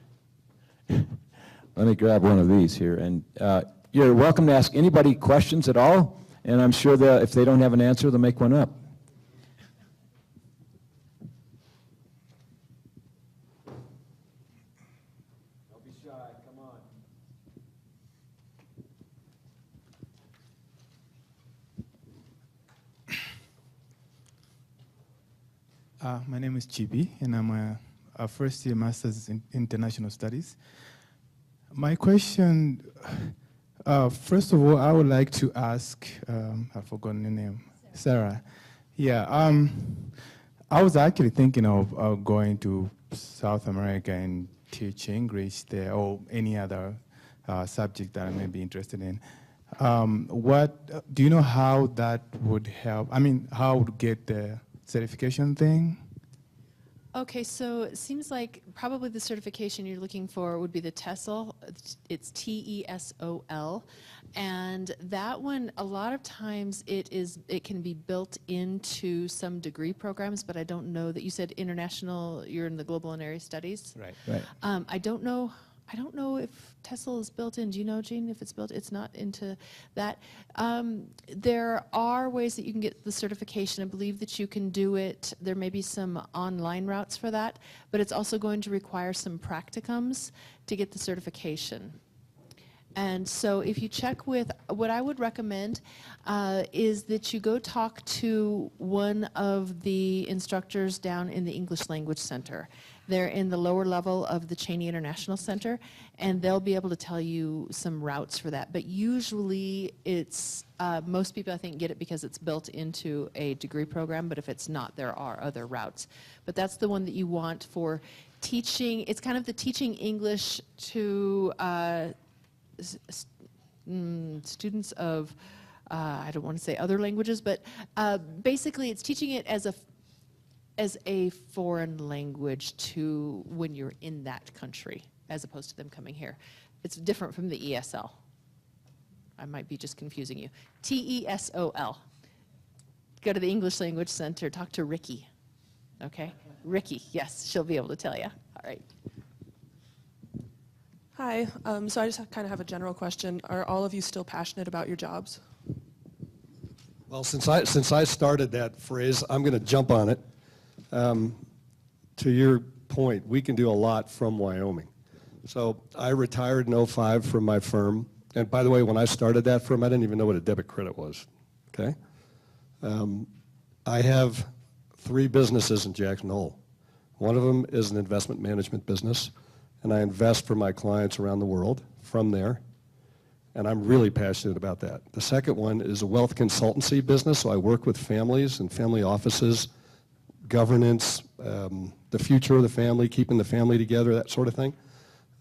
Let me grab one of these here. And you're welcome to ask anybody questions at all, and I'm sure that if they don't have an answer, they'll make one up. Don't be shy, come on. My name is Chibi, and I'm a first-year master's in international studies. My question, first of all, I would like to ask, I've forgotten the name, Sarah. Yeah, I was actually thinking of going to South America and teach English there, or any other subject that I may be interested in. Do you know how that would help? I mean, how to get the certification thing? Okay, so it seems like probably the certification you're looking for would be the TESOL. It's TESOL, and that one, a lot of times it can be built into some degree programs, but I don't know that. You said international, you're in the global and area studies. Right. Right. I don't know if TESOL is built in. Do you know, Jean, if it's built? It's not into that. There are ways that you can get the certification. I believe that you can do it. There may be some online routes for that, but it's also going to require some practicums to get the certification. And so if you check with, what I would recommend is that you go talk to one of the instructors down in the English Language Center. They're in the lower level of the Cheney International Center, and they'll be able to tell you some routes for that. But usually it's, most people I think get it because it's built into a degree program, but if it's not, there are other routes. But that's the one that you want for teaching. It's kind of the teaching English to students of, I don't want to say other languages, but basically it's teaching it as a foreign language to when you're in that country, as opposed to them coming here. It's different from the ESL. I might be just confusing you. TESOL. Go to the English Language Center, talk to Ricky. Okay? Ricky, yes, she'll be able to tell you. All right. Hi, so I just kind of have a general question. Are all of you still passionate about your jobs? Well, since I started that phrase, I'm going to jump on it. To your point, we can do a lot from Wyoming. So I retired in 2005 from my firm. And by the way, when I started that firm, I didn't even know what a debit credit was. Okay? I have 3 businesses in Jackson Hole. One of them is an investment management business, and I invest for my clients around the world from there. And I'm really passionate about that. The second one is a wealth consultancy business, so I work with families and family offices, governance, the future of the family, keeping the family together, that sort of thing.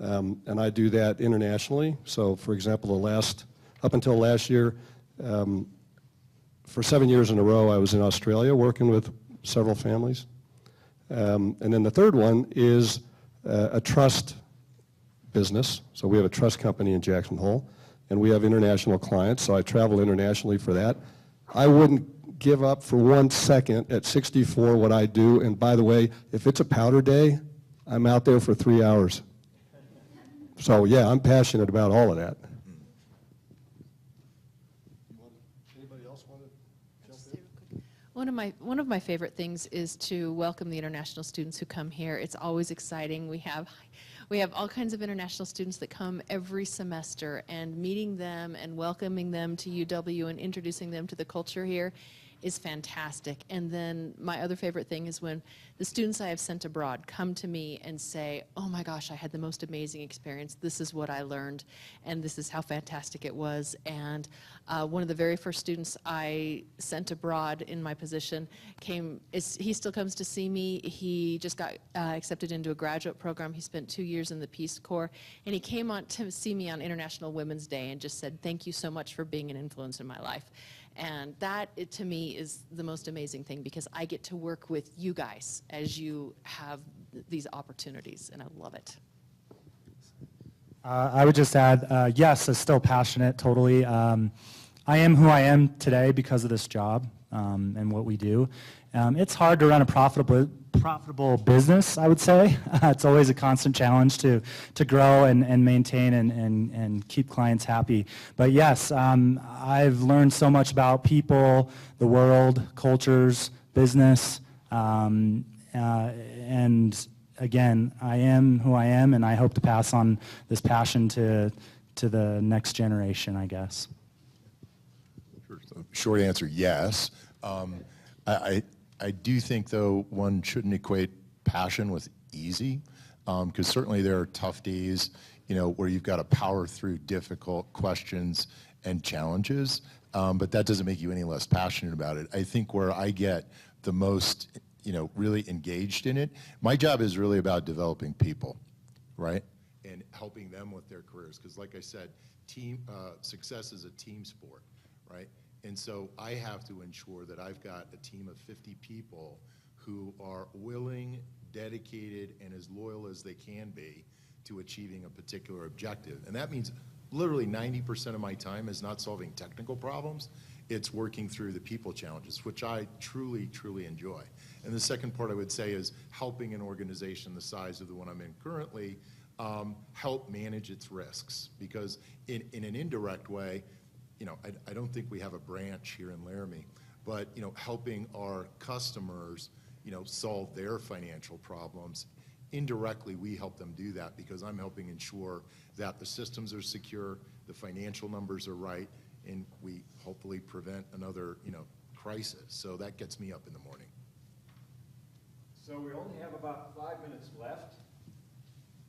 And I do that internationally. So, for example, up until last year, for 7 years in a row, I was in Australia working with several families. And then the third one is a trust business. So we have a trust company in Jackson Hole, and we have international clients, so I travel internationally for that. I wouldn't give up for 1 second at 64 what I do, and by the way, if it's a powder day, I'm out there for 3 hours. So yeah, I'm passionate about all of that. Anybody else want to jump in? One of my favorite things is to welcome the international students who come here. It's always exciting. We have all kinds of international students that come every semester, and meeting them and welcoming them to UW and introducing them to the culture here is fantastic. And then my other favorite thing is when the students I have sent abroad come to me and say, oh my gosh, I had the most amazing experience. This is what I learned, and this is how fantastic it was. And one of the very first students I sent abroad in my position he still comes to see me. He just got accepted into a graduate program. He spent 2 years in the Peace Corps, and he came on to see me on International Women's Day and just said, thank you so much for being an influence in my life. And that, to me, is the most amazing thing, because I get to work with you guys as you have these opportunities, and I love it. I would just add, yes, I'm still passionate, totally. I am who I am today because of this job and what we do. It's hard to run a profitable business, I would say. It's always a constant challenge to grow and maintain and keep clients happy. But yes, I've learned so much about people, the world, cultures, business, and again, I am who I am, and I hope to pass on this passion to the next generation, I guess. Short answer, yes. I do think, though, one shouldn't equate passion with easy, because certainly there are tough days, where you've got to power through difficult questions and challenges, but that doesn't make you any less passionate about it. I think where I get the most, really engaged in it, my job is really about developing people, right, and helping them with their careers, because like I said, success is a team sport, right? And so I have to ensure that I've got a team of 50 people who are willing, dedicated, and as loyal as they can be to achieving a particular objective. And that means literally 90% of my time is not solving technical problems, it's working through the people challenges, which I truly, truly enjoy. And the second part I would say is helping an organization the size of the one I'm in currently help manage its risks. Because in an indirect way, I don't think we have a branch here in Laramie, but helping our customers, solve their financial problems, indirectly we help them do that, because I'm helping ensure that the systems are secure, the financial numbers are right, and we hopefully prevent another, crisis. So that gets me up in the morning. So we only have about 5 minutes left,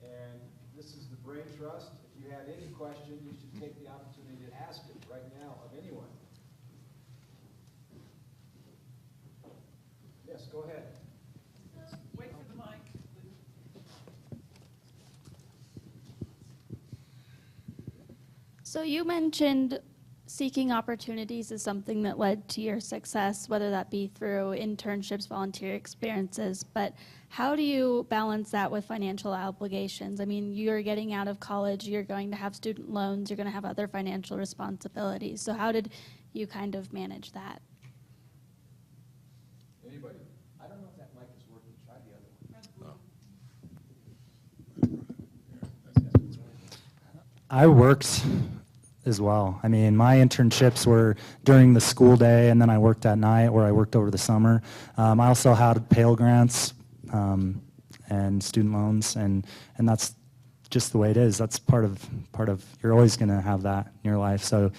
and this is the Brain Trust. If you had any question, you should take the opportunity to ask it right now of anyone. Yes, go ahead. Wait for the mic. So you mentioned seeking opportunities is something that led to your success, whether that be through internships, volunteer experiences, but how do you balance that with financial obligations? I mean, you're getting out of college, you're going to have student loans, you're going to have other financial responsibilities. So how did you kind of manage that? Anybody? I don't know if that mic is working. Try the other one. I worked as well. I mean, my internships were during the school day, and then I worked at night, where I worked over the summer. I also had Pell Grants and student loans, and that's just the way it is. That's part of. You're always going to have that in your life. So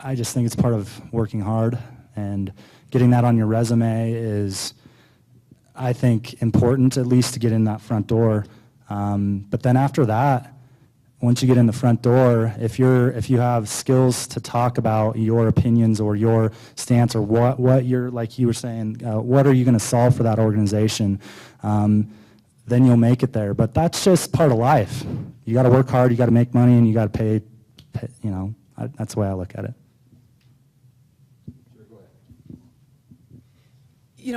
I just think it's part of working hard, and getting that on your resume is, I think, important, at least to get in that front door. But then after that, once you get in the front door, if you have skills to talk about your opinions or your stance, or what you're, like you were saying, what are you going to solve for that organization, then you'll make it there. But that's just part of life. You got to work hard, you got to make money, and you got to pay. That's the way I look at it. Sure, go ahead.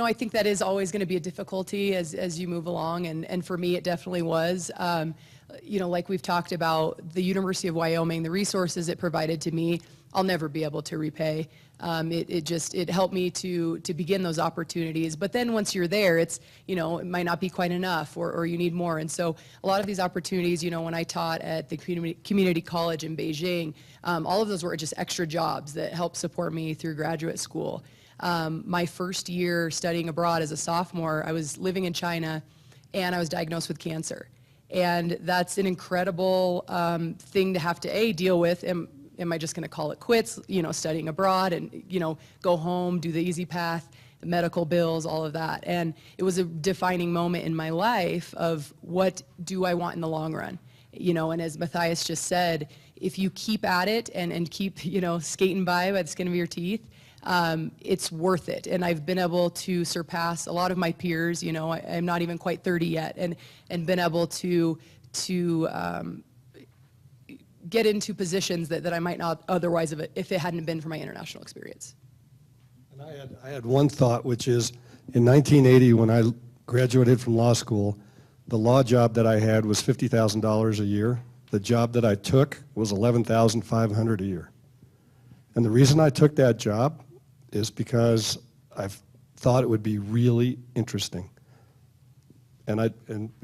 I think that is always going to be a difficulty as you move along, and for me, it definitely was. Like we've talked about, the University of Wyoming, the resources it provided to me, I'll never be able to repay. It helped me to begin those opportunities. But then once you're there, it might not be quite enough, or you need more. And so a lot of these opportunities, when I taught at the community college in Beijing, all of those were just extra jobs that helped support me through graduate school. My first year studying abroad as a sophomore, I was living in China, and I was diagnosed with cancer. And that's an incredible thing to have to, deal with. Am I just going to call it quits, studying abroad and, go home, do the easy path, medical bills, all of that. And it was a defining moment in my life of what do I want in the long run? And as Matthias just said, if you keep at it and keep, skating by the skin of your teeth, it's worth it. And I've been able to surpass a lot of my peers. I'm not even quite 30 yet, and been able to get into positions that I might not otherwise have if it hadn't been for my international experience. And I had one thought, which is in 1980, when I graduated from law school, the law job that I had was $50,000 a year. The job that I took was $11,500 a year. And the reason I took that job is because I thought it would be really interesting. And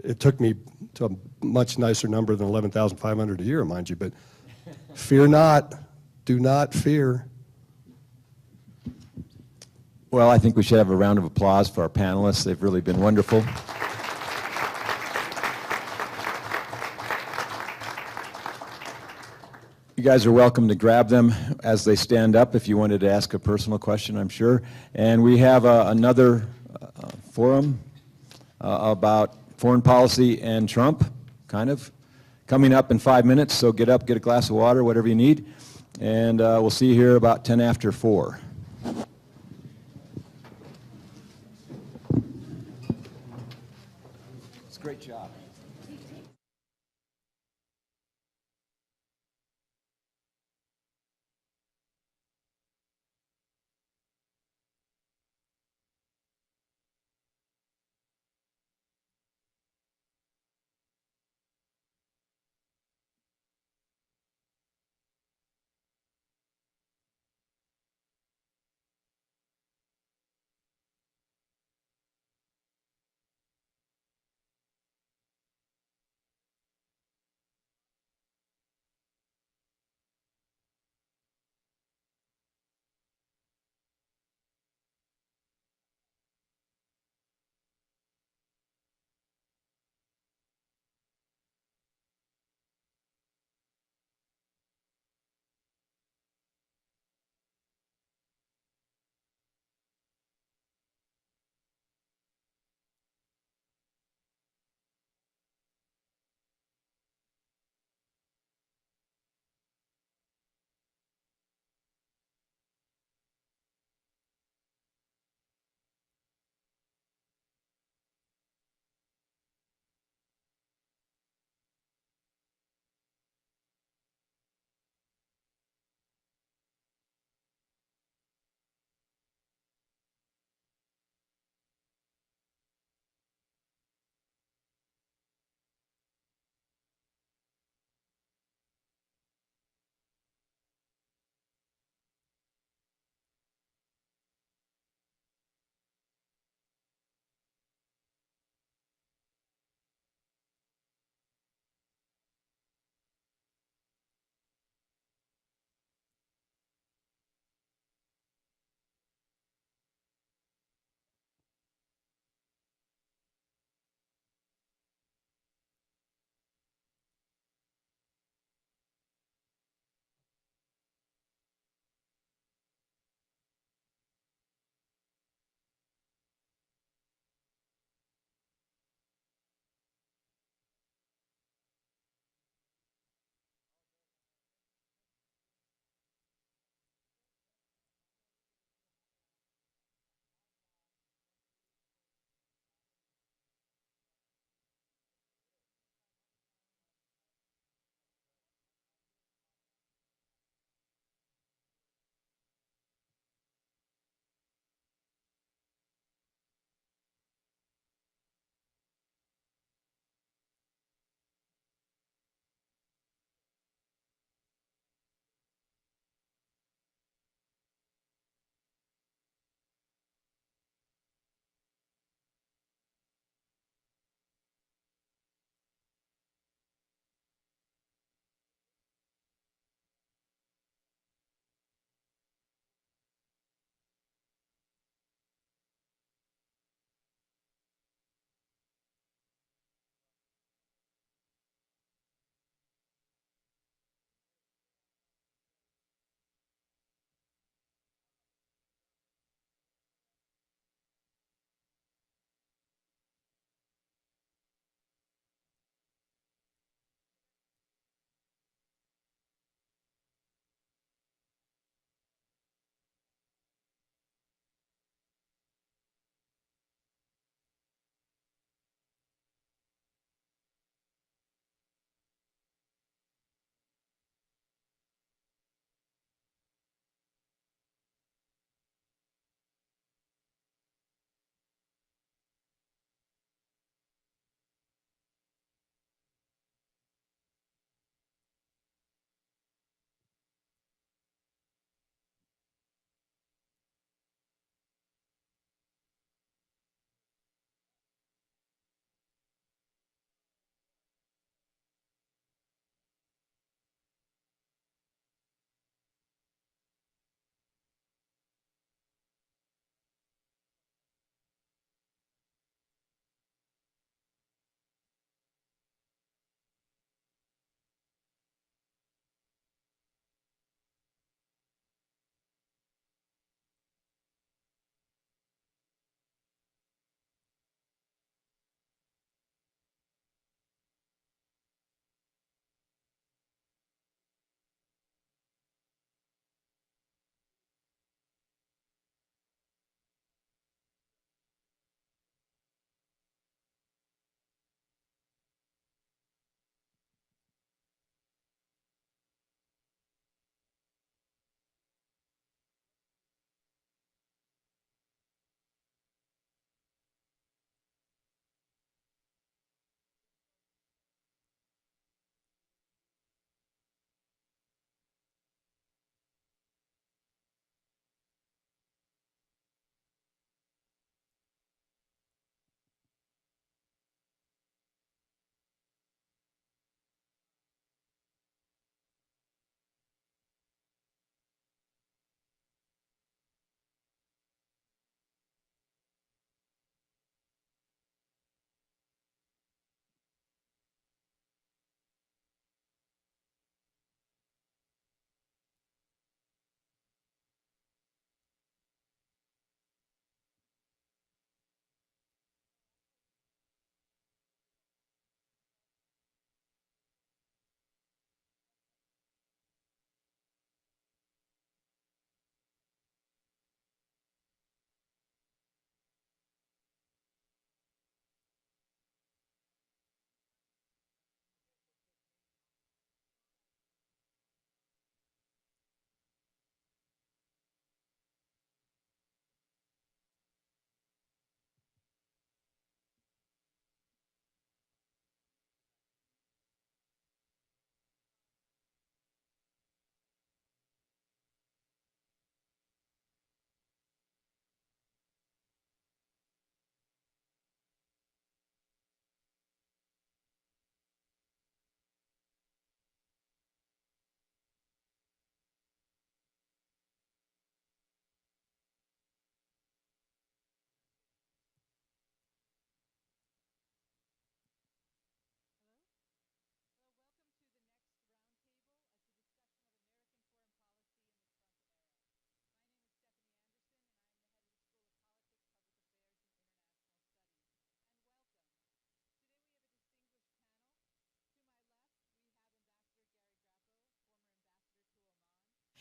it took me to a much nicer number than $11,500 a year, mind you, but fear not, do not fear. Well, I think we should have a round of applause for our panelists. They've really been wonderful. You guys are welcome to grab them as they stand up if you wanted to ask a personal question, I'm sure. And we have another forum about foreign policy and Trump, kind of, coming up in 5 minutes. So get up, get a glass of water, whatever you need. And we'll see you here about 10 after 4. It's a great job.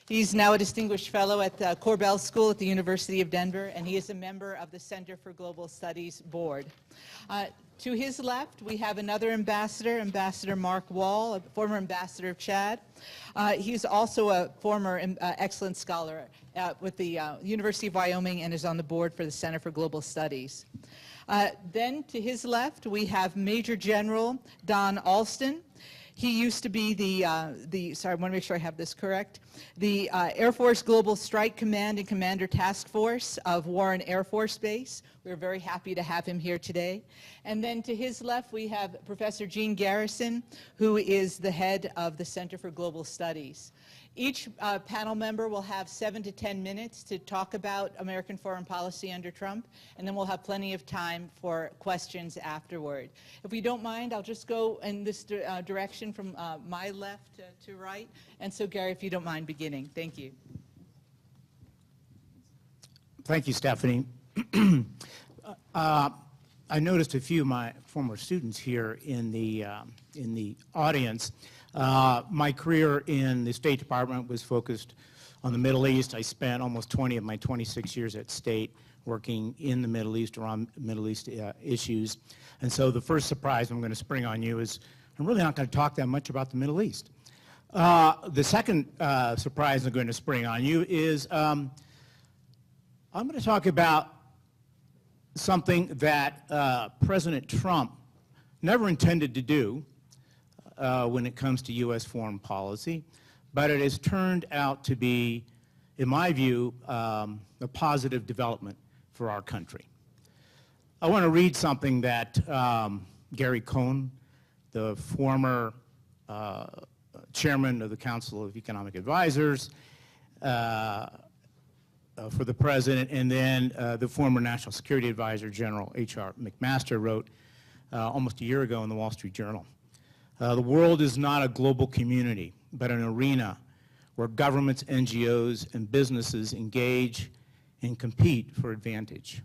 He's now a distinguished fellow at the Corbell School at the University of Denver, and he is a member of the Center for Global Studies Board. To his left, we have another ambassador, Ambassador Mark Wall, a former ambassador of Chad. He's also a former excellent scholar with the University of Wyoming and is on the board for the Center for Global Studies. Then to his left, we have Major General Don Alston. He used to be sorry, I want to make sure I have this correct, the Air Force Global Strike Command and Commander Task Force of Warren Air Force Base. We're very happy to have him here today. And then to his left, we have Professor Gene Garrison, who is the head of the Center for Global Studies. Each panel member will have 7 to 10 minutes to talk about American foreign policy under Trump, and then we'll have plenty of time for questions afterward. If we don't mind, I'll just go in this direction from my left to right. And so, Gary, if you don't mind beginning. Thank you. Thank you, Stephanie. I noticed a few of my former students here in the audience. My career in the State Department was focused on the Middle East. I spent almost 20 of my 26 years at State working in the Middle East, around Middle East issues. And so the first surprise I'm going to spring on you is I'm really not going to talk that much about the Middle East. The second surprise I'm going to spring on you is I'm going to talk about something that President Trump never intended to do when it comes to U.S. foreign policy, but it has turned out to be, in my view, a positive development for our country. I want to read something that Gary Cohn, the former chairman of the Council of Economic Advisors for the president, and then the former National Security Advisor, General H.R. McMaster, wrote almost a year ago in the Wall Street Journal. The world is not a global community, but an arena where governments, NGOs, and businesses engage and compete for advantage.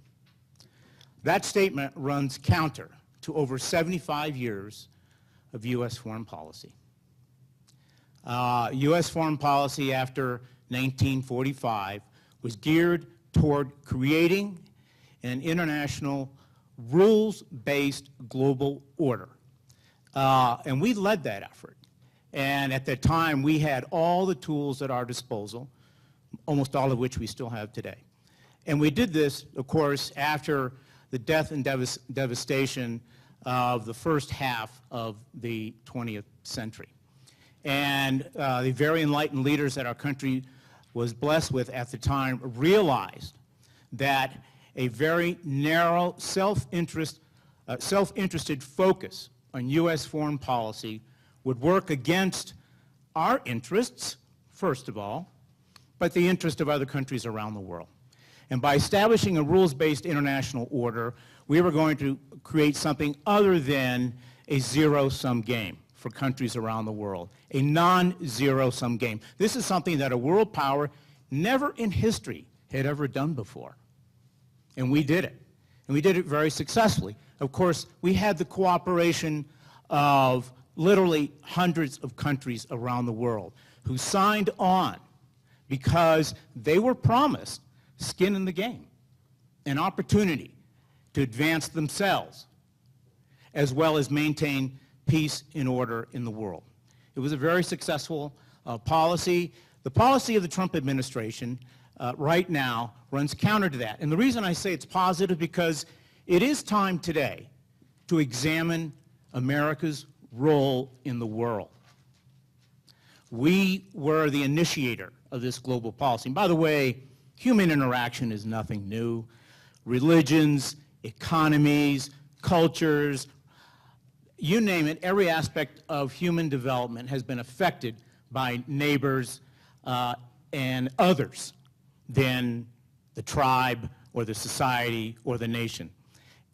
That statement runs counter to over 75 years of U.S. foreign policy. U.S. foreign policy after 1945 was geared toward creating an international rules-based global order. And we led that effort. And at that time, we had all the tools at our disposal, almost all of which we still have today. And we did this, of course, after the death and devastation of the first half of the 20th century. And the very enlightened leaders that our country was blessed with at the time realized that a very narrow, self-interested focus on U.S. foreign policy would work against our interests, first of all, but the interest of other countries around the world. And by establishing a rules-based international order, we were going to create something other than a zero-sum game for countries around the world, a non-zero-sum game. This is something that a world power never in history had ever done before. And we did it. And we did it very successfully. Of course, we had the cooperation of literally hundreds of countries around the world who signed on because they were promised skin in the game, an opportunity to advance themselves, as well as maintain peace and order in the world. It was a very successful policy. The policy of the Trump administration right now runs counter to that. And the reason I say it's positive because it is time today to examine America's role in the world. We were the initiator of this global policy. And by the way, human interaction is nothing new. Religions, economies, cultures, you name it, every aspect of human development has been affected by neighbors and others than the tribe or the society or the nation.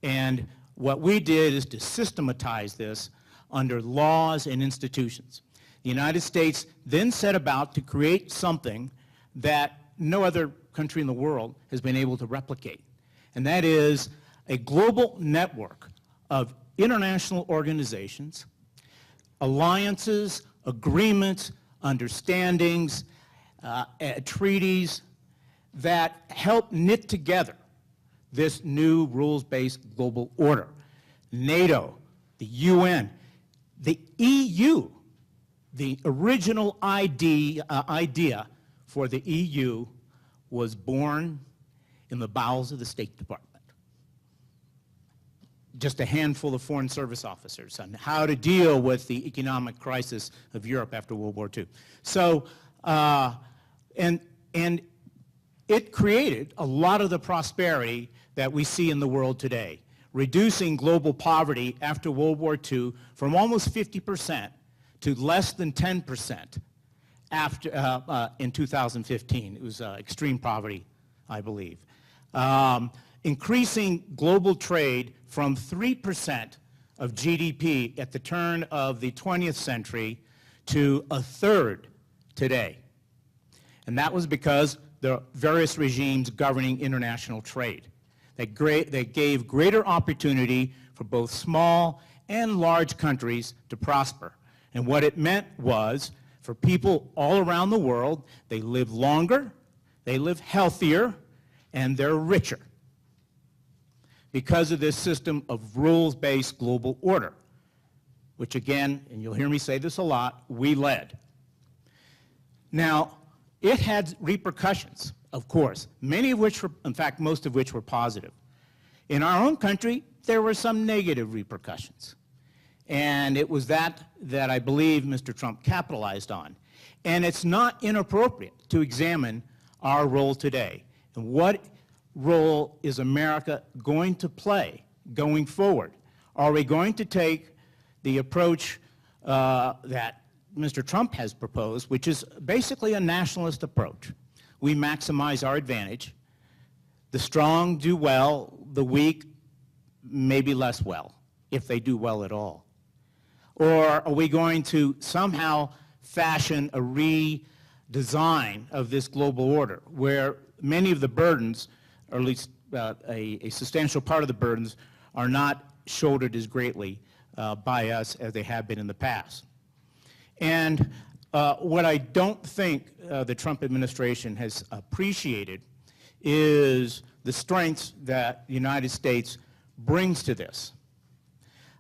And what we did is to systematize this under laws and institutions. The United States then set about to create something that no other country in the world has been able to replicate, and that is a global network of international organizations, alliances, agreements, understandings treaties that help knit together this new rules-based global order. NATO, the UN, the EU, the original idea for the EU was born in the bowels of the State Department. Just a handful of Foreign Service officers on how to deal with the economic crisis of Europe after World War II. So, and it created a lot of the prosperity that we see in the world today, reducing global poverty after World War II from almost 50% to less than 10% after, in 2015. It was extreme poverty, I believe. Increasing global trade from 3% of GDP at the turn of the 20th century to a third today. And that was because the various regimes governing international trade. They gave greater opportunity for both small and large countries to prosper. And what it meant was, for people all around the world, they live longer, they live healthier, and they're richer because of this system of rules-based global order, which again, and you'll hear me say this a lot, we led. Now, it had repercussions, of course, many of which were, in fact, most of which were positive. In our own country, there were some negative repercussions. And it was that I believe Mr. Trump capitalized on. And it's not inappropriate to examine our role today. And what role is America going to play going forward? Are we going to take the approach that Mr. Trump has proposed, which is basically a nationalist approach? We maximize our advantage. The strong do well, the weak maybe less well, if they do well at all. Or are we going to somehow fashion a redesign of this global order where many of the burdens, or at least a substantial part of the burdens, are not shouldered as greatly by us as they have been in the past? And what I don't think the Trump administration has appreciated is the strengths that the United States brings to this.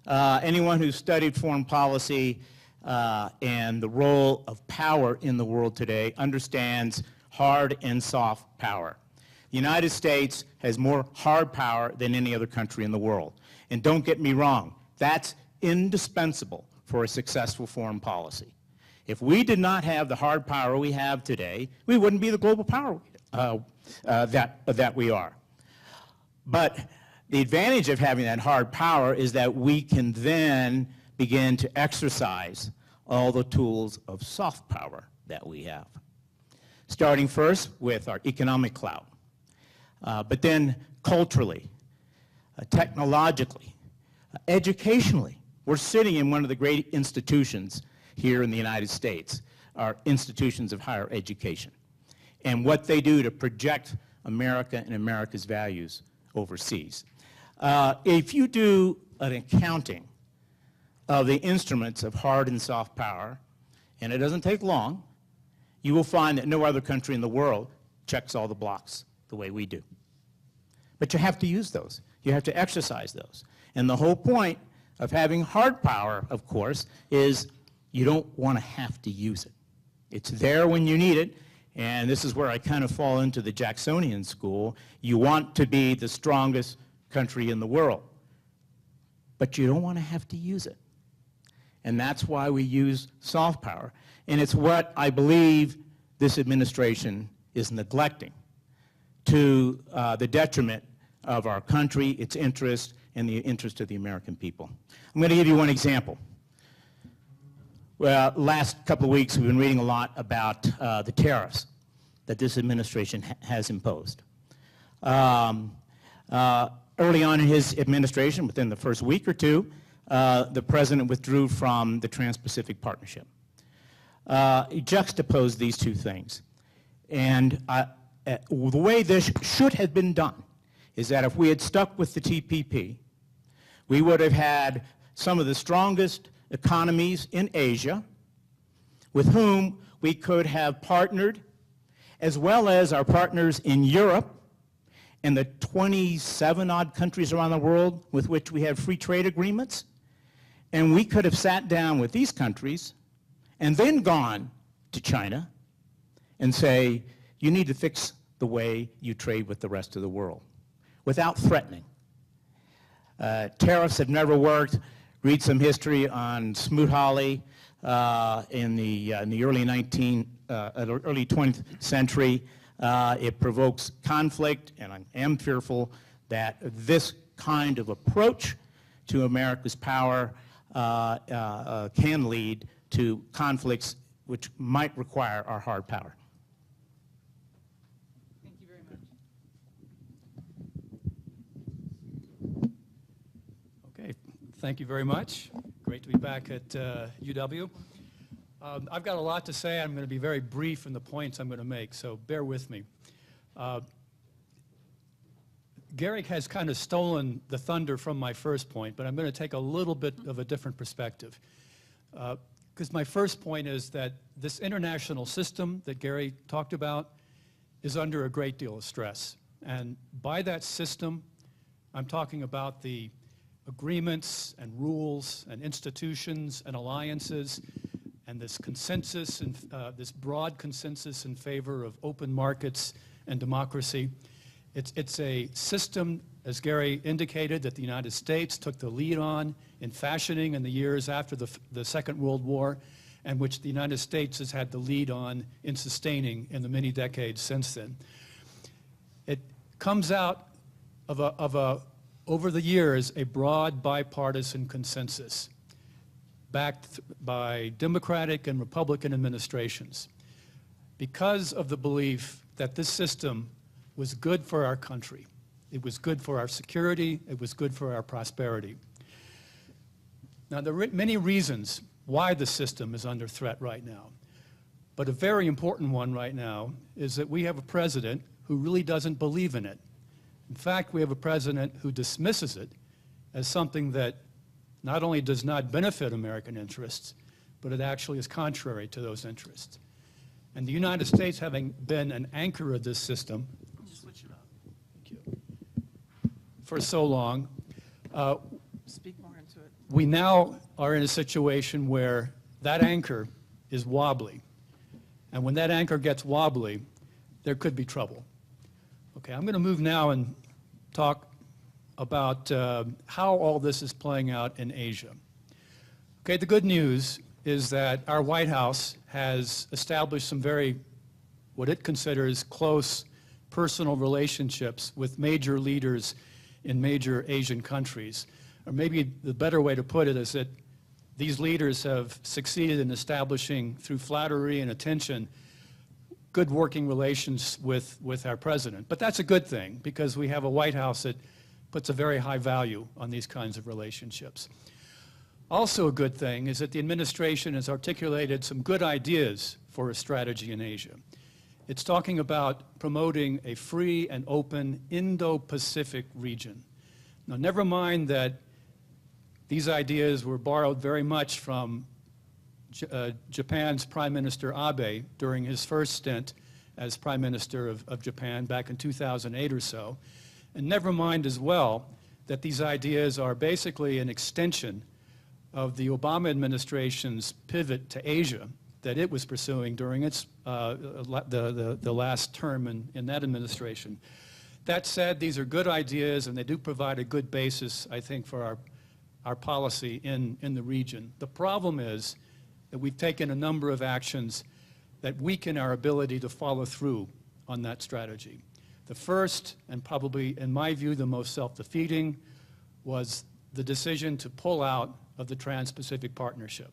Anyone who's studied foreign policy and the role of power in the world today understands hard and soft power. The United States has more hard power than any other country in the world. And don't get me wrong, that's indispensable for a successful foreign policy. If we did not have the hard power we have today, we wouldn't be the global power that we are. But the advantage of having that hard power is that we can then begin to exercise all the tools of soft power that we have. Starting first with our economic clout, but then culturally, technologically, educationally. We're sitting in one of the great institutions here in the United States, our institutions of higher education, and what they do to project America and America's values overseas. If you do an accounting of the instruments of hard and soft power, and it doesn't take long, you will find that no other country in the world checks all the blocks the way we do. But you have to use those. You have to exercise those. And the whole point of having hard power, of course, is you don't want to have to use it. It's there when you need it, and this is where I kind of fall into the Jacksonian school. You want to be the strongest country in the world, but you don't want to have to use it. And that's why we use soft power. And it's what I believe this administration is neglecting to the detriment of our country, its interest, and the interest of the American people. I'm going to give you one example. Well, last couple of weeks, we've been reading a lot about the tariffs that this administration has imposed. Early on in his administration, within the first week or two, the president withdrew from the Trans-Pacific Partnership. He juxtaposed these two things. And the way this should have been done is that if we had stuck with the TPP, we would have had some of the strongest economies in Asia with whom we could have partnered as well as our partners in Europe and the 27-odd countries around the world with which we have free trade agreements. And we could have sat down with these countries and then gone to China and say, you need to fix the way you trade with the rest of the world, without threatening. Tariffs have never worked. Read some history on Smoot-Hawley in the early 20th century. It provokes conflict, and I am fearful that this kind of approach to America's power can lead to conflicts which might require our hard power. Thank you very much. Okay, thank you very much. Great to be back at UW. I've got a lot to say. I'm going to be very brief in the points I'm going to make, so bear with me. Gary has kind of stolen the thunder from my first point, but I'm going to take a little bit of a different perspective. Because my first point is that this international system that Gary talked about is under a great deal of stress. And by that system, I'm talking about the agreements and rules and institutions and alliances and this consensus, and this broad consensus in favor of open markets and democracy. It's a system, as Gary indicated, that the United States took the lead on in fashioning in the years after the Second World War, and which the United States has had the lead on in sustaining in the many decades since then. It comes out of over the years, a broad bipartisan consensus backed by Democratic and Republican administrations because of the belief that this system was good for our country. It was good for our security. It was good for our prosperity. Now, there are many reasons why the system is under threat right now. But a very important one right now is that we have a president who really doesn't believe in it. In fact, we have a president who dismisses it as something that not only does not benefit American interests, but it actually is contrary to those interests. And the United States, having been an anchor of this system, for so long, Speak more into it. we now are in a situation where that anchor is wobbly. And when that anchor gets wobbly, there could be trouble. Okay, I'm going to move now and talk about how all this is playing out in Asia. Okay, the good news is that our White House has established some very, what it considers close personal relationships with major leaders in major Asian countries. Or maybe the better way to put it is that these leaders have succeeded in establishing, through flattery and attention, good working relations with our president. But that's a good thing, because we have a White House that puts a very high value on these kinds of relationships. Also a good thing is that the administration has articulated some good ideas for a strategy in Asia. It's talking about promoting a free and open Indo-Pacific region. Now, never mind that these ideas were borrowed very much from Japan's Prime Minister Abe during his first stint as Prime Minister of Japan back in 2008 or so. And never mind as well that these ideas are basically an extension of the Obama administration's pivot to Asia that it was pursuing during its the last term in that administration. That said, these are good ideas, and they do provide a good basis, I think, for our policy in the region. The problem is that we've taken a number of actions that weaken our ability to follow through on that strategy. The first, and probably, in my view, the most self-defeating, was the decision to pull out of the Trans-Pacific Partnership.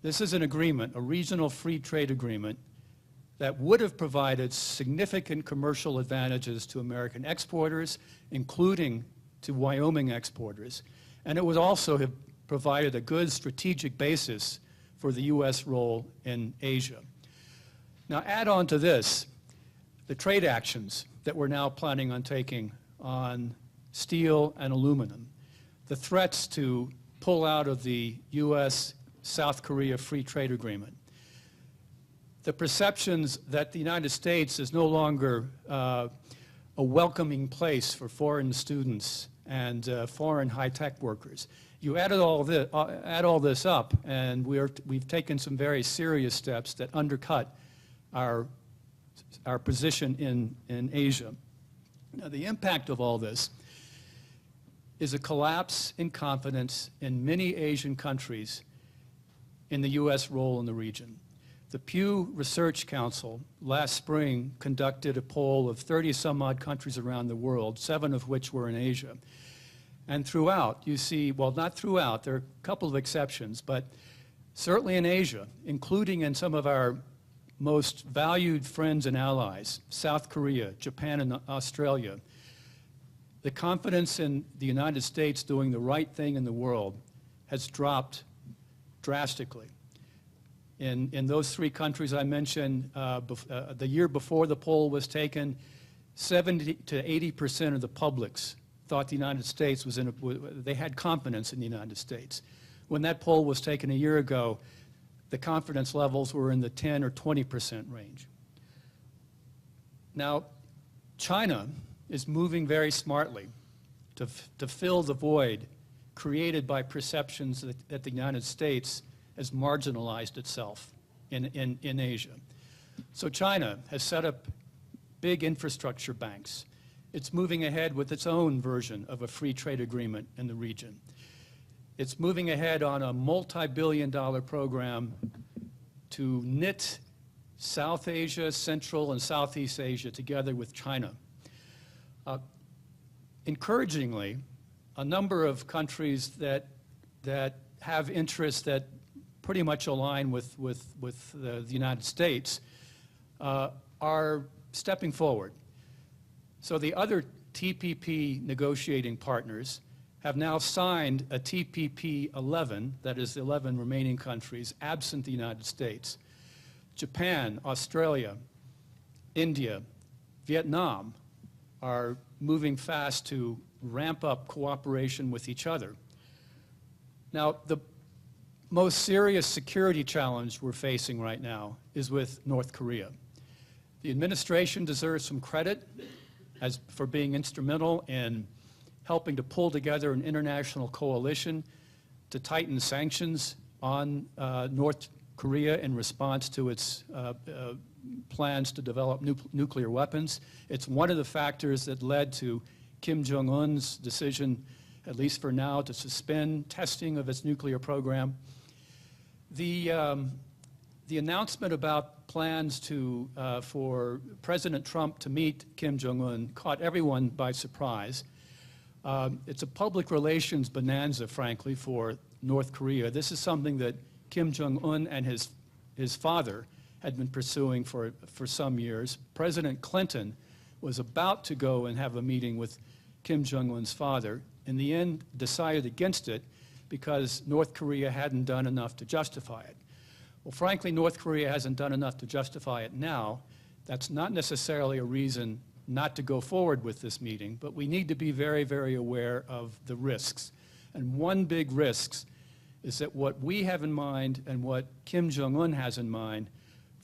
This is an agreement, a regional free trade agreement, that would have provided significant commercial advantages to American exporters, including to Wyoming exporters. And it would also have provided a good strategic basis for the U.S. role in Asia. Now, add on to this the trade actions that we're now planning on taking on steel and aluminum, the threats to pull out of the U.S.-South Korea free trade agreement. the perceptions that the United States is no longer a welcoming place for foreign students and foreign high-tech workers. You add all this up, and we've taken some very serious steps that undercut our position in Asia. Now, the impact of all this is a collapse in confidence in many Asian countries in the U.S. role in the region. The Pew Research Council last spring conducted a poll of 30-some-odd countries around the world, 7 of which were in Asia. And throughout, you see, well, not throughout, there are a couple of exceptions, but certainly in Asia, including in some of our most valued friends and allies, South Korea, Japan, and Australia, the confidence in the United States doing the right thing in the world has dropped drastically. In those 3 countries I mentioned, the year before the poll was taken, 70 to 80% of the publics thought the United States was they had confidence in the United States. When that poll was taken a year ago, the confidence levels were in the 10 or 20% range. Now, China is moving very smartly to fill the void created by perceptions that the United States has marginalized itself in Asia. So China has set up big infrastructure banks. It's moving ahead with its own version of a free trade agreement in the region. It's moving ahead on a multi-billion-dollar program to knit South Asia, Central and Southeast Asia together with China. Encouragingly, a number of countries that have interests that pretty much align with the United States are stepping forward. So the other TPP negotiating partners have now signed a TPP 11, that is 11 remaining countries, absent the United States. Japan, Australia, India, Vietnam are moving fast to ramp up cooperation with each other. Now, the most serious security challenge we're facing right now is with North Korea. The administration deserves some credit for being instrumental in helping to pull together an international coalition to tighten sanctions on North Korea in response to its plans to develop nuclear weapons. It's one of the factors that led to Kim Jong-un's decision, at least for now, to suspend testing of its nuclear program. The announcement about plans for President Trump to meet Kim Jong-un caught everyone by surprise. It's a public relations bonanza, frankly, for North Korea. This is something that Kim Jong-un and his father had been pursuing for some years. President Clinton was about to go and have a meeting with Kim Jong-un's father. In the end, decided against it because North Korea hadn't done enough to justify it. Well, frankly, North Korea hasn't done enough to justify it now. That's not necessarily a reason not to go forward with this meeting, but we need to be very, very aware of the risks. And one big risk is that what we have in mind and what Kim Jong-un has in mind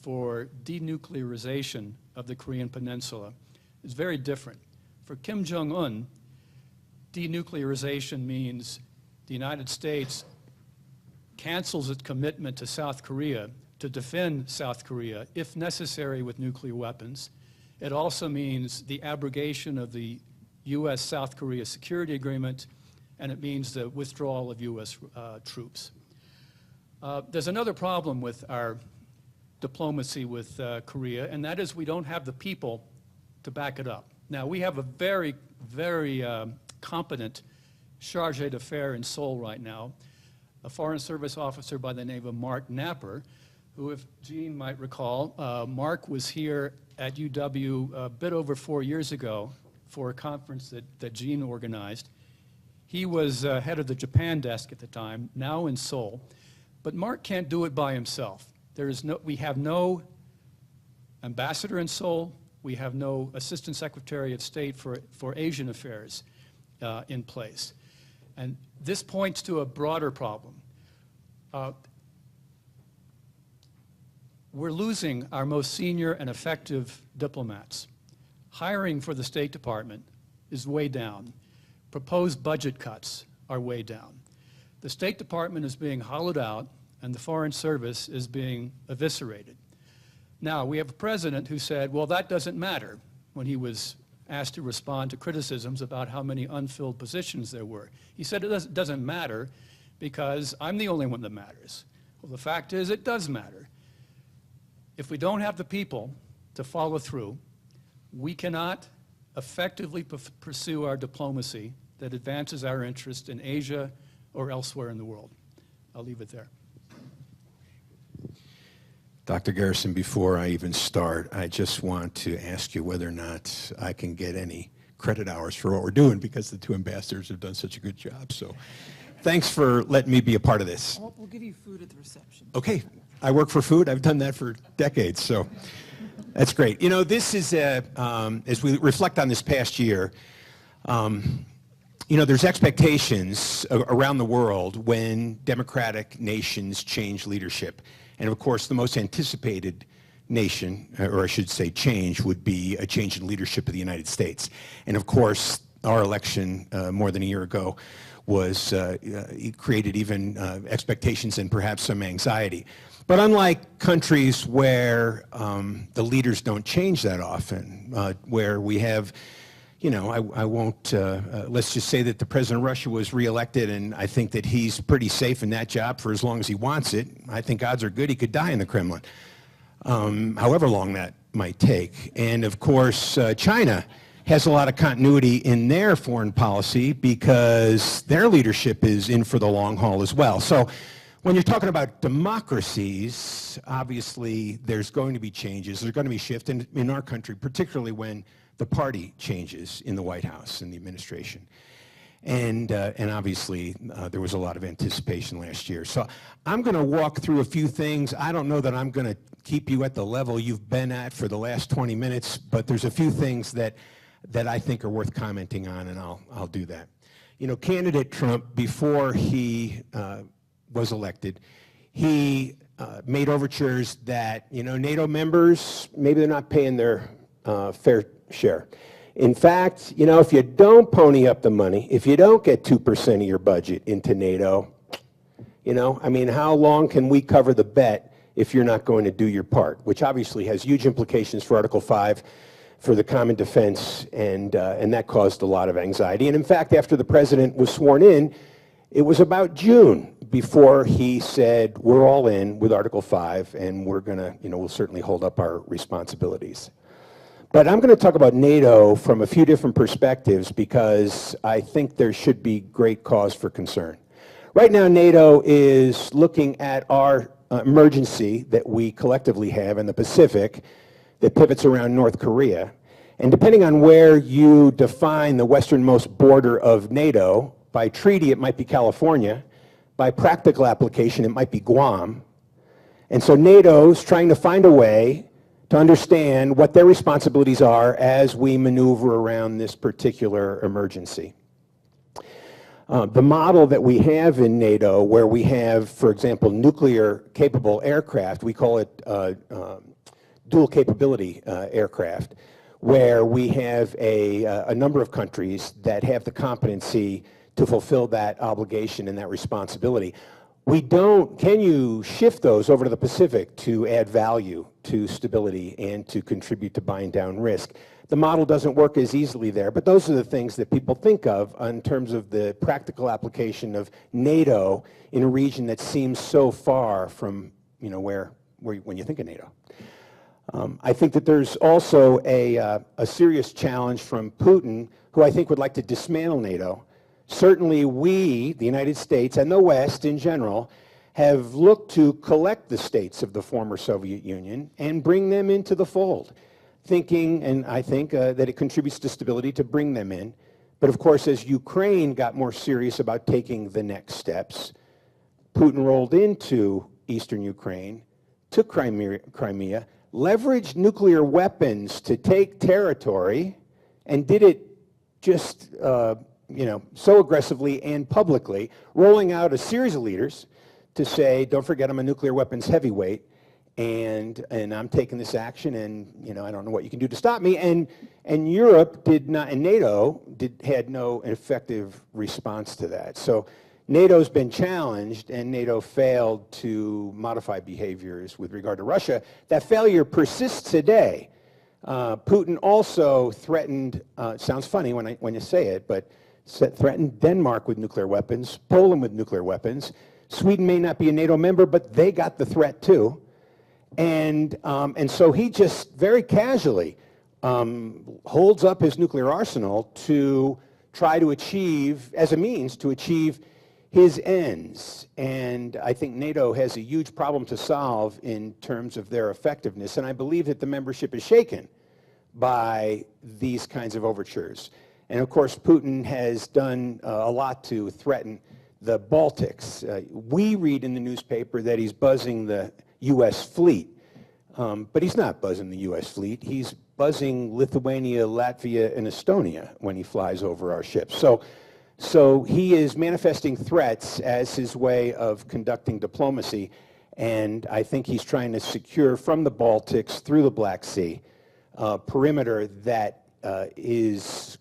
for denuclearization of the Korean Peninsula is very different. For Kim Jong-un, denuclearization means the United States cancels its commitment to South Korea to defend South Korea, if necessary, with nuclear weapons. It also means the abrogation of the U.S.-South Korea Security Agreement, and it means the withdrawal of U.S. troops. There's another problem with our diplomacy with Korea, and that is we don't have the people to back it up. Now, we have a very, very competent charge d'affaires in Seoul right now, a Foreign Service officer by the name of Mark Napper, who, if Jean might recall, Mark was here at UW a bit over 4 years ago for a conference that Jean organized. He was head of the Japan desk at the time, now in Seoul. But Mark can't do it by himself. We have no ambassador in Seoul. We have no Assistant Secretary of State for Asian Affairs in place. And this points to a broader problem. we're losing our most senior and effective diplomats. Hiring for the State Department is way down. Proposed budget cuts are way down. The State Department is being hollowed out, and the Foreign Service is being eviscerated. Now, we have a president who said, well, that doesn't matter, when he was asked to respond to criticisms about how many unfilled positions there were. He said it doesn't matter because I'm the only one that matters. Well, the fact is it does matter. If we don't have the people to follow through, we cannot effectively pursue our diplomacy that advances our interest in Asia or elsewhere in the world. I'll leave it there. Dr. Garrison, before I even start, I just want to ask you whether or not I can get any credit hours for what we're doing, because the two ambassadors have done such a good job. So thanks for letting me be a part of this. We'll give you food at the reception. Okay. I work for food. I've done that for decades, so that's great. You know, this is, as we reflect on this past year, you know, there's expectations around the world when democratic nations change leadership. And of course, the most anticipated nation, or I should say change, would be a change in leadership of the United States. And of course, our election more than a year ago was it created even expectations and perhaps some anxiety. But unlike countries where the leaders don't change that often, where we have, you know, I won't, let's just say that the president of Russia was reelected, and I think that he's pretty safe in that job for as long as he wants it. I think odds are good he could die in the Kremlin, however long that might take. And of course, China has a lot of continuity in their foreign policy because their leadership is in for the long haul as well. So when you're talking about democracies, obviously there's going to be changes. There's going to be shift in our country, particularly when the party changes in the White House and the administration. And obviously there was a lot of anticipation last year. So I'm going to walk through a few things. I don't know that I'm going to keep you at the level you've been at for the last 20 minutes, but there's a few things that I think are worth commenting on, and I'll do that. You know, candidate Trump, before he was elected, he made overtures that, you know, NATO members, maybe they're not paying their fair share. In fact, you know, if you don't pony up the money, if you don't get 2% of your budget into NATO, you know, I mean, how long can we cover the bet if you're not going to do your part, which obviously has huge implications for Article 5, for the common defense, and that caused a lot of anxiety. And in fact, after the president was sworn in, it was about June before he said, we're all in with Article 5, and we're going to, you know, we'll certainly hold up our responsibilities. But I'm going to talk about NATO from a few different perspectives because I think there should be great cause for concern. Right now, NATO is looking at our emergency that we collectively have in the Pacific that pivots around North Korea. And depending on where you define the westernmost border of NATO, by treaty it might be California, by practical application it might be Guam. And so NATO's trying to find a way to understand what their responsibilities are as we maneuver around this particular emergency. The model that we have in NATO, where we have, for example, nuclear-capable aircraft, we call it dual capability aircraft, where we have a number of countries that have the competency to fulfill that obligation and that responsibility. We don't, can you shift those over to the Pacific to add value to stability and to contribute to buying down risk? The model doesn't work as easily there, but those are the things that people think of in terms of the practical application of NATO in a region that seems so far from, you know, where when you think of NATO. I think that there's also a serious challenge from Putin, who I think would like to dismantle NATO. Certainly we, the United States and the West in general, have looked to collect the states of the former Soviet Union and bring them into the fold, thinking, and I think that it contributes to stability to bring them in. But of course, as Ukraine got more serious about taking the next steps, Putin rolled into eastern Ukraine, took Crimea, leveraged nuclear weapons to take territory, and did it just you know, so aggressively and publicly, rolling out a series of leaders to say, don't forget I'm a nuclear weapons heavyweight, and I'm taking this action, and I don't know what you can do to stop me. And Europe did not, and NATO had no effective response to that. So NATO's been challenged, and NATO failed to modify behaviors with regard to Russia. That failure persists today. Putin also threatened, sounds funny when you say it, but threatened Denmark with nuclear weapons, Poland with nuclear weapons. Sweden may not be a NATO member, but they got the threat too. And so he just very casually holds up his nuclear arsenal to try to achieve, as a means to achieve his ends. And I think NATO has a huge problem to solve in terms of their effectiveness. And I believe that the membership is shaken by these kinds of overtures. And of course, Putin has done a lot to threaten the Baltics. We read in the newspaper that he's buzzing the U.S. fleet, but he's not buzzing the U.S. fleet. He's buzzing Lithuania, Latvia, and Estonia when he flies over our ships. So he is manifesting threats as his way of conducting diplomacy, and I think he's trying to secure from the Baltics through the Black Sea a perimeter that adds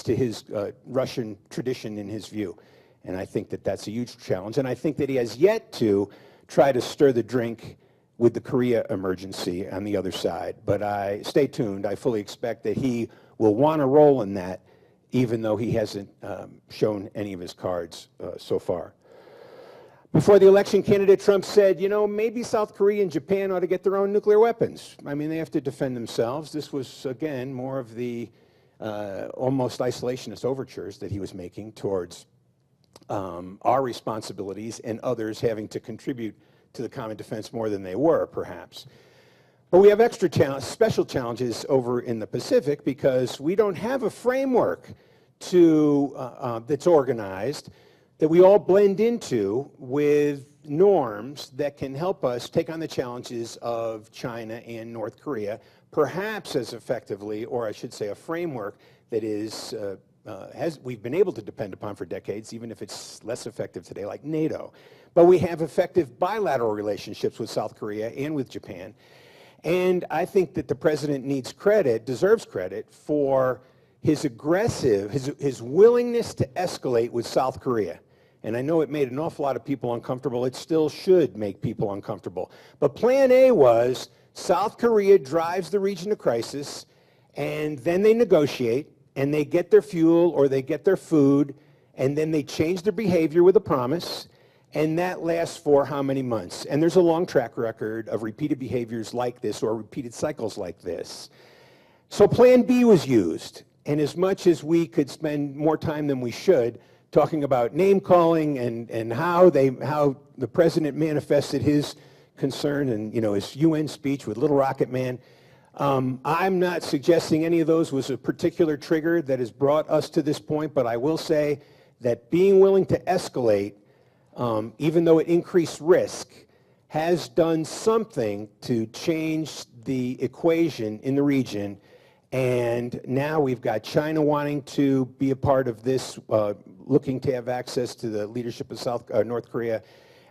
to his Russian tradition in his view. And I think that that's a huge challenge. And I think that he has yet to try to stir the drink with the Korea emergency on the other side. But stay tuned. I fully expect that he will want a role in that, even though he hasn't shown any of his cards so far. Before the election, candidate Trump said, maybe South Korea and Japan ought to get their own nuclear weapons. I mean, they have to defend themselves. This was, again, more of the almost isolationist overtures that he was making towards our responsibilities and others having to contribute to the common defense more than they were, perhaps. But we have special challenges over in the Pacific because we don't have a framework that's organized that we all blend into with norms that can help us take on the challenges of China and North Korea, perhaps as effectively, or I should say a framework that is we've been able to depend upon for decades, even if it's less effective today, like NATO. But we have effective bilateral relationships with South Korea and with Japan. And I think that the president deserves credit for his his willingness to escalate with South Korea. And I know it made an awful lot of people uncomfortable. It still should make people uncomfortable. But plan A was South Korea drives the region to crisis, and then they negotiate, and they get their fuel or they get their food, and then they change their behavior with a promise, and that lasts for how many months? And there's a long track record of repeated behaviors like this or repeated cycles like this. So plan B was used, and as much as we could spend more time than we should talking about name-calling and how the president manifested his concern and his UN speech with Little Rocket Man, I'm not suggesting any of those was a particular trigger that has brought us to this point, but I will say that being willing to escalate, even though it increased risk, has done something to change the equation in the region. And now we've got China wanting to be a part of this, looking to have access to the leadership of North Korea.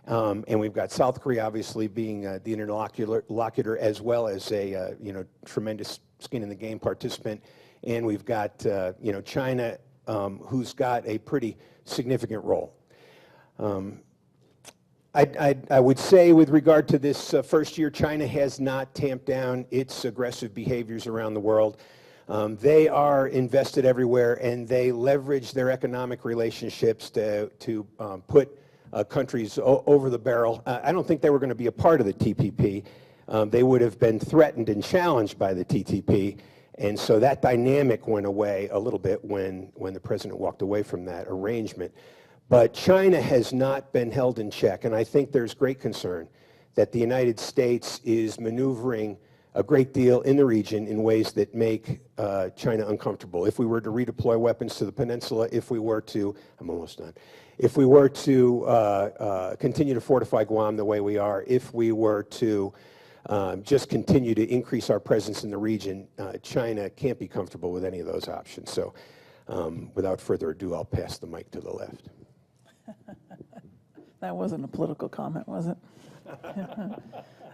And we've got South Korea obviously being the interlocutor as well as a tremendous skin in the game participant. And we've got China who's got a pretty significant role. I would say with regard to this first year, China has not tamped down its aggressive behaviors around the world. They are invested everywhere, and they leverage their economic relationships to put countries over the barrel. I don't think they were going to be a part of the TPP. They would have been threatened and challenged by the TTP, and so that dynamic went away a little bit when the president walked away from that arrangement. But China has not been held in check, and I think there's great concern that the United States is maneuvering a great deal in the region in ways that make China uncomfortable. If we were to redeploy weapons to the peninsula, if we were to, I'm almost done, if we were to continue to fortify Guam the way we are, if we were to just continue to increase our presence in the region, China can't be comfortable with any of those options. So without further ado, I'll pass the mic to the left. That wasn't a political comment, was it?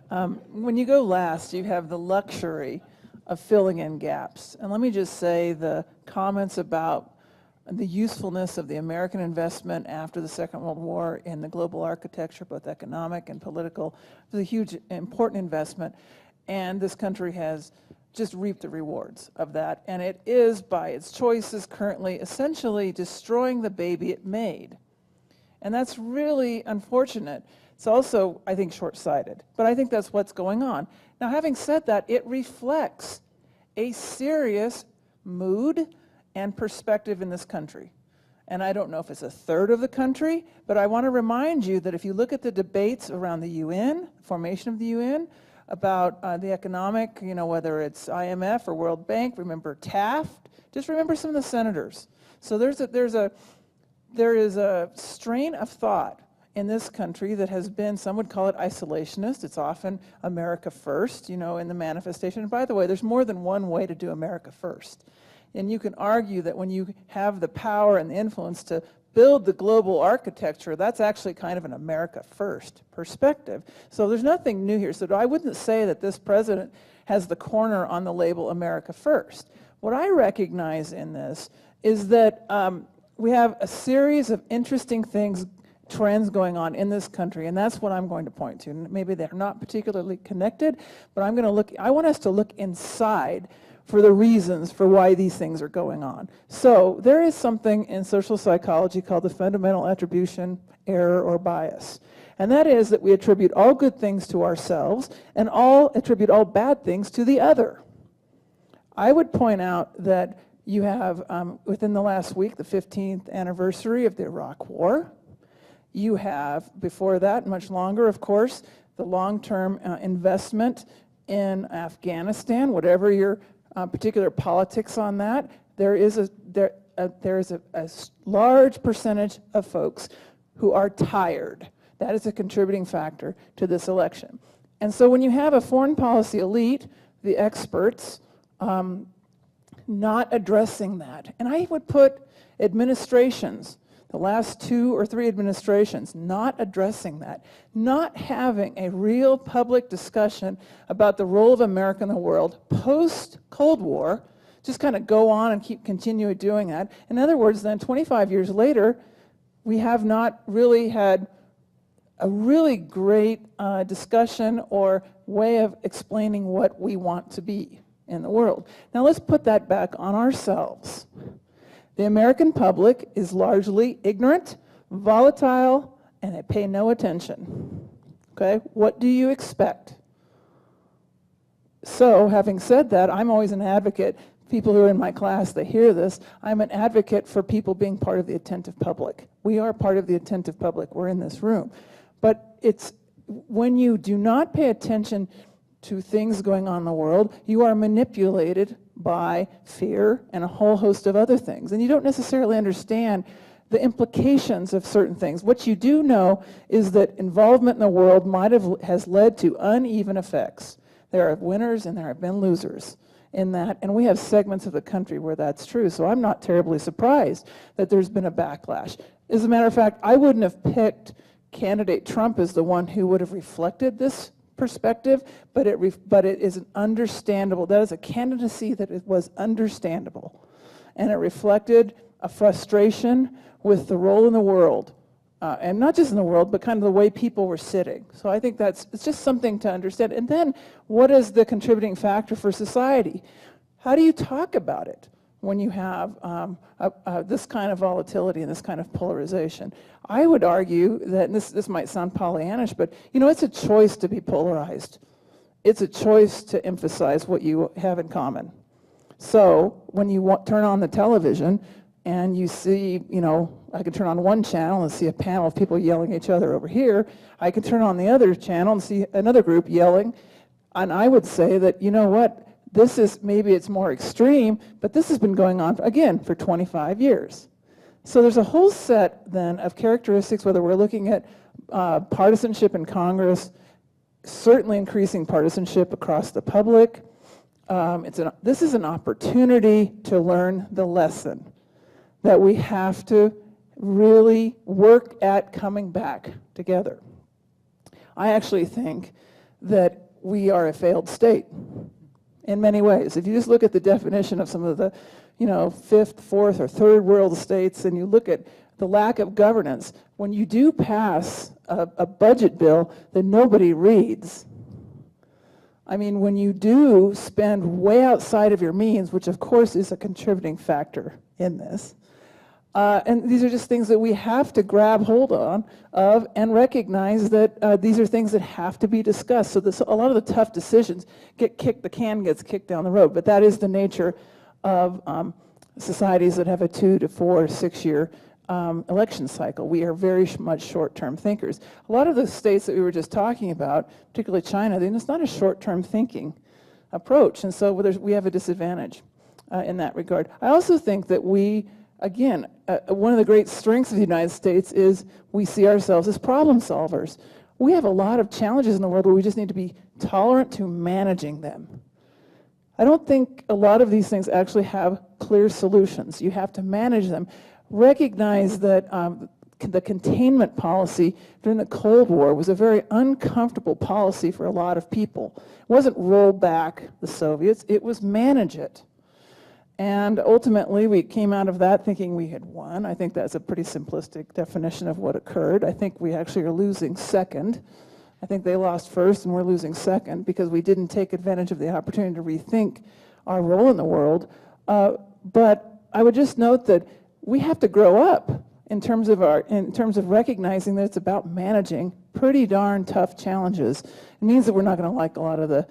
When you go last, you have the luxury of filling in gaps. And let me just say the comments about the usefulness of the American investment after the Second World War in the global architecture, both economic and political, was a huge, important investment. And this country has just reaped the rewards of that. And it is, by its choices currently, essentially destroying the baby it made. And that's really unfortunate. It's also, I think, short-sighted. But I think that's what's going on. Now, having said that, it reflects a serious mood and perspective in this country. And I don't know if it's a third of the country, but I want to remind you that if you look at the debates around the UN, formation of the UN, about the economic, whether it's IMF or World Bank, remember Taft, just remember some of the senators. So there is a strain of thought in this country that has been, some would call it isolationist. It's often America first, in the manifestation. And by the way, there's more than one way to do America first. And you can argue that when you have the power and the influence to build the global architecture, that's actually kind of an America first perspective. So there's nothing new here. So I wouldn't say that this president has the corner on the label America first. What I recognize in this is that we have a series of interesting trends going on in this country, and that's what I'm going to point to. Maybe they're not particularly connected, but I want us to look inside for the reasons for why these things are going on. So there is something in social psychology called the fundamental attribution error or bias. And that is that we attribute all good things to ourselves and attribute all bad things to the other. I would point out that you have, within the last week, the 15th anniversary of the Iraq War. You have, before that, much longer, of course, the long-term investment in Afghanistan, whatever your particular politics on that. There is a large percentage of folks who are tired. That is a contributing factor to this election. And so when you have a foreign policy elite, the experts, not addressing that, and I would put administrations, the last 2 or 3 administrations, not addressing that, not having a real public discussion about the role of America in the world post-Cold War, just kind of go on and continue doing that. In other words, then 25 years later, we have not really had a really great discussion or way of explaining what we want to be in the world. Now let's put that back on ourselves. The American public is largely ignorant, volatile, and they pay no attention. Okay, what do you expect? So, having said that, I'm always an advocate. People who are in my class, they hear this. I'm an advocate for people being part of the attentive public. We are part of the attentive public. We're in this room. But it's when you do not pay attention to things going on in the world, you are manipulated by fear and a whole host of other things. And you don't necessarily understand the implications of certain things. What you do know is that involvement in the world has led to uneven effects. There are winners and there have been losers in that, and we have segments of the country where that's true. So I'm not terribly surprised that there's been a backlash. As a matter of fact, I wouldn't have picked candidate Trump as the one who would have reflected this perspective, but it is an understandable, that is a candidacy that it was understandable. And it reflected a frustration with the role in the world, and not just in the world, but kind of the way people were sitting. So I think it's just something to understand. And then, what is the contributing factor for society? How do you talk about it when you have this kind of volatility and this kind of polarization? I would argue that, and this might sound Pollyannish, but it's a choice to be polarized. It's a choice to emphasize what you have in common. So when you turn on the television and you see, I can turn on one channel and see a panel of people yelling at each other over here. I can turn on the other channel and see another group yelling. And I would say that, what? This is, maybe it's more extreme, but this has been going on, again, for 25 years. So there's a whole set, then, of characteristics, whether we're looking at partisanship in Congress, certainly increasing partisanship across the public. This is an opportunity to learn the lesson that we have to really work at coming back together. I actually think that we are a failed state in many ways. If you just look at the definition of some of the, fifth, fourth, or third world states, and you look at the lack of governance, when you do pass a budget bill that nobody reads, I mean, when you do spend way outside of your means, which of course is a contributing factor in this, and these are just things that we have to grab hold of and recognize that these are things that have to be discussed. So a lot of the tough decisions the can gets kicked down the road, but that is the nature of societies that have a 2 to 4, 6 year election cycle. We are very much short-term thinkers. A lot of the states that we were just talking about, particularly China, it's not a short-term thinking approach, and so we have a disadvantage in that regard. I also think that we, again, one of the great strengths of the United States is we see ourselves as problem solvers. We have a lot of challenges in the world where we just need to be tolerant to managing them. I don't think a lot of these things actually have clear solutions. You have to manage them. Recognize that the containment policy during the Cold War was a very uncomfortable policy for a lot of people. It wasn't roll back the Soviets, it was manage it. And ultimately, we came out of that thinking we had won. I think that's a pretty simplistic definition of what occurred. I think we actually are losing second. I think they lost first and we're losing second because we didn't take advantage of the opportunity to rethink our role in the world. But I would just note that we have to grow up in terms of recognizing that it's about managing pretty darn tough challenges. It means that we're not going to like a lot of the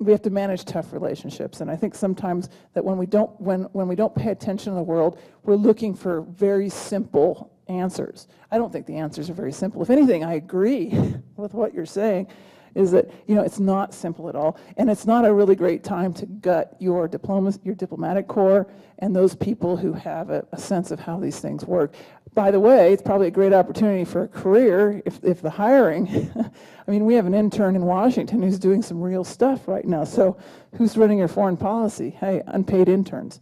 we have to manage tough relationships, and I think sometimes that when we don't pay attention to the world, we're looking for very simple answers. I don't think the answers are very simple. If anything, I agree with what you're saying, is that it's not simple at all, and it's not a really great time to gut your diplomatic corps and those people who have a sense of how these things work. By the way, it's probably a great opportunity for a career if the hiring. I mean, we have an intern in Washington who's doing some real stuff right now. So who's running your foreign policy? Hey, unpaid interns.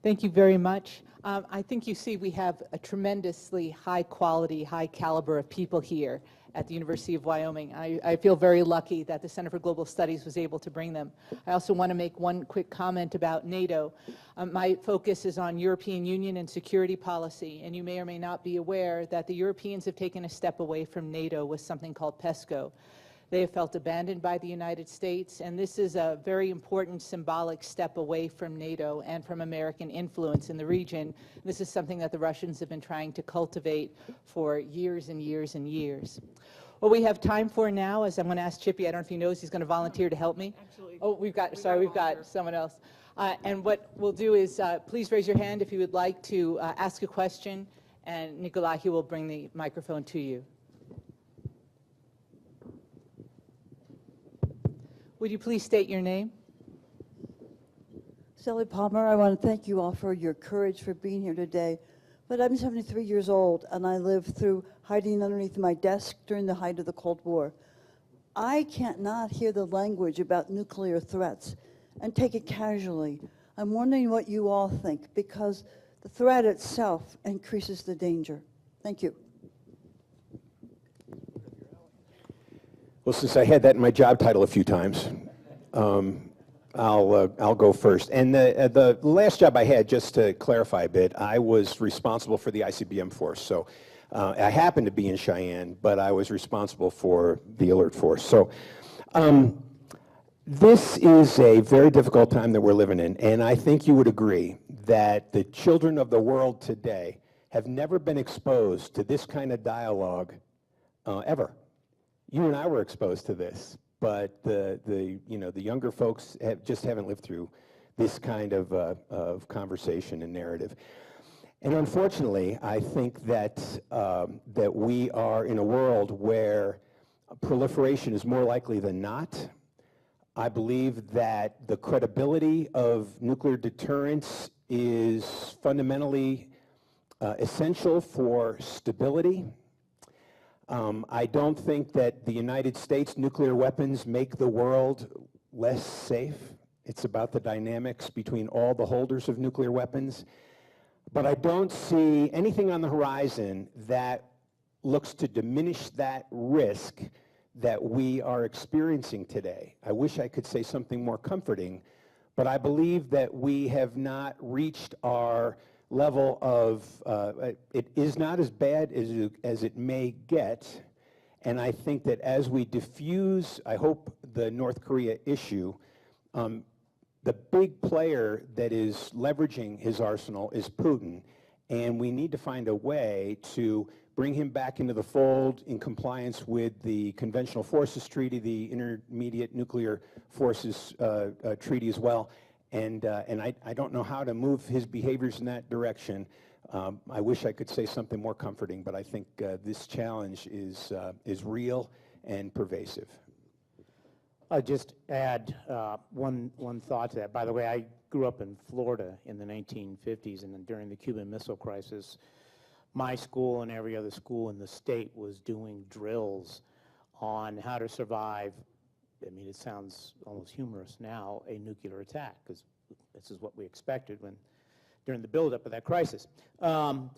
Thank you very much. I think you see we have a tremendously high quality, high caliber of people here at the University of Wyoming. I feel very lucky that the Center for Global Studies was able to bring them. I also want to make one quick comment about NATO. My focus is on European Union and security policy, and you may or may not be aware that the Europeans have taken a step away from NATO with something called PESCO. They have felt abandoned by the United States, and this is a very important symbolic step away from NATO and from American influence in the region. This is something that the Russians have been trying to cultivate for years and years and years. What we have time for now is I'm going to ask Chippy, I don't know if he knows, he's going to volunteer to help me. Absolutely. Oh, we've got someone else. And what we'll do is please raise your hand if you would like to ask a question, and Nikolahi will bring the microphone to you. Would you please state your name? Sally Palmer, I want to thank you all for your courage for being here today. But I'm 73 years old, and I lived through hiding underneath my desk during the height of the Cold War. I can't not hear the language about nuclear threats and take it casually. I'm wondering what you all think, because the threat itself increases the danger. Thank you. Well, since I had that in my job title a few times, I'll go first. And the last job I had, just to clarify a bit, I was responsible for the ICBM force. So I happened to be in Cheyenne, but I was responsible for the alert force. So this is a very difficult time that we're living in, and I think you would agree that the children of the world today have never been exposed to this kind of dialogue ever. You and I were exposed to this, but the younger folks just haven't lived through this kind of conversation and narrative. And unfortunately, I think that that we are in a world where proliferation is more likely than not. I believe that the credibility of nuclear deterrence is fundamentally essential for stability. I don't think that the United States nuclear weapons make the world less safe. It's about the dynamics between all the holders of nuclear weapons. But I don't see anything on the horizon that looks to diminish that risk that we are experiencing today. I wish I could say something more comforting, but I believe that we have not reached our level of, it is not as bad as it may get, and I think that as we diffuse, I hope, the North Korea issue, the big player that is leveraging his arsenal is Putin, and we need to find a way to bring him back into the fold in compliance with the Conventional Forces Treaty, the Intermediate Nuclear Forces Treaty as well. And I don't know how to move his behaviors in that direction. I wish I could say something more comforting, but I think this challenge is real and pervasive. I'll just add one thought to that. By the way, I grew up in Florida in the 1950s, and then during the Cuban Missile Crisis, my school and every other school in the state was doing drills on how to survive. I mean, it sounds almost humorous now, a nuclear attack, because this is what we expected during the buildup of that crisis. I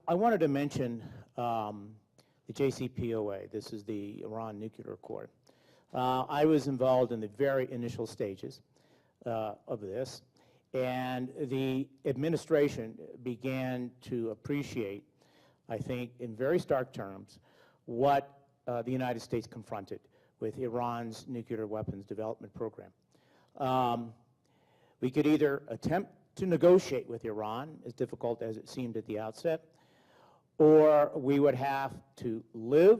wanted to mention the JCPOA. This is the Iran Nuclear Accord. I was involved in the very initial stages of this, and the administration began to appreciate, I think, in very stark terms, what the United States confronted with Iran's nuclear weapons development program. We could either attempt to negotiate with Iran, as difficult as it seemed at the outset, or we would have to live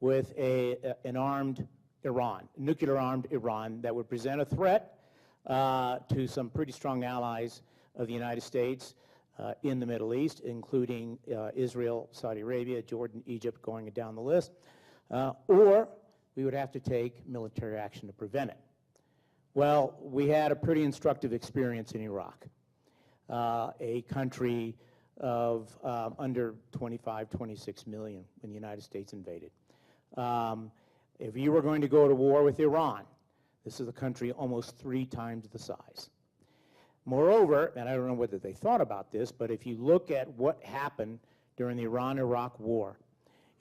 with an armed Iran, nuclear-armed Iran, that would present a threat to some pretty strong allies of the United States in the Middle East, including Israel, Saudi Arabia, Jordan, Egypt, going down the list, or we would have to take military action to prevent it. Well, we had a pretty instructive experience in Iraq, a country of under 25, 26 million when the United States invaded. If you were going to go to war with Iran, this is a country almost 3 times the size. Moreover, and I don't know whether they thought about this, but if you look at what happened during the Iran-Iraq war,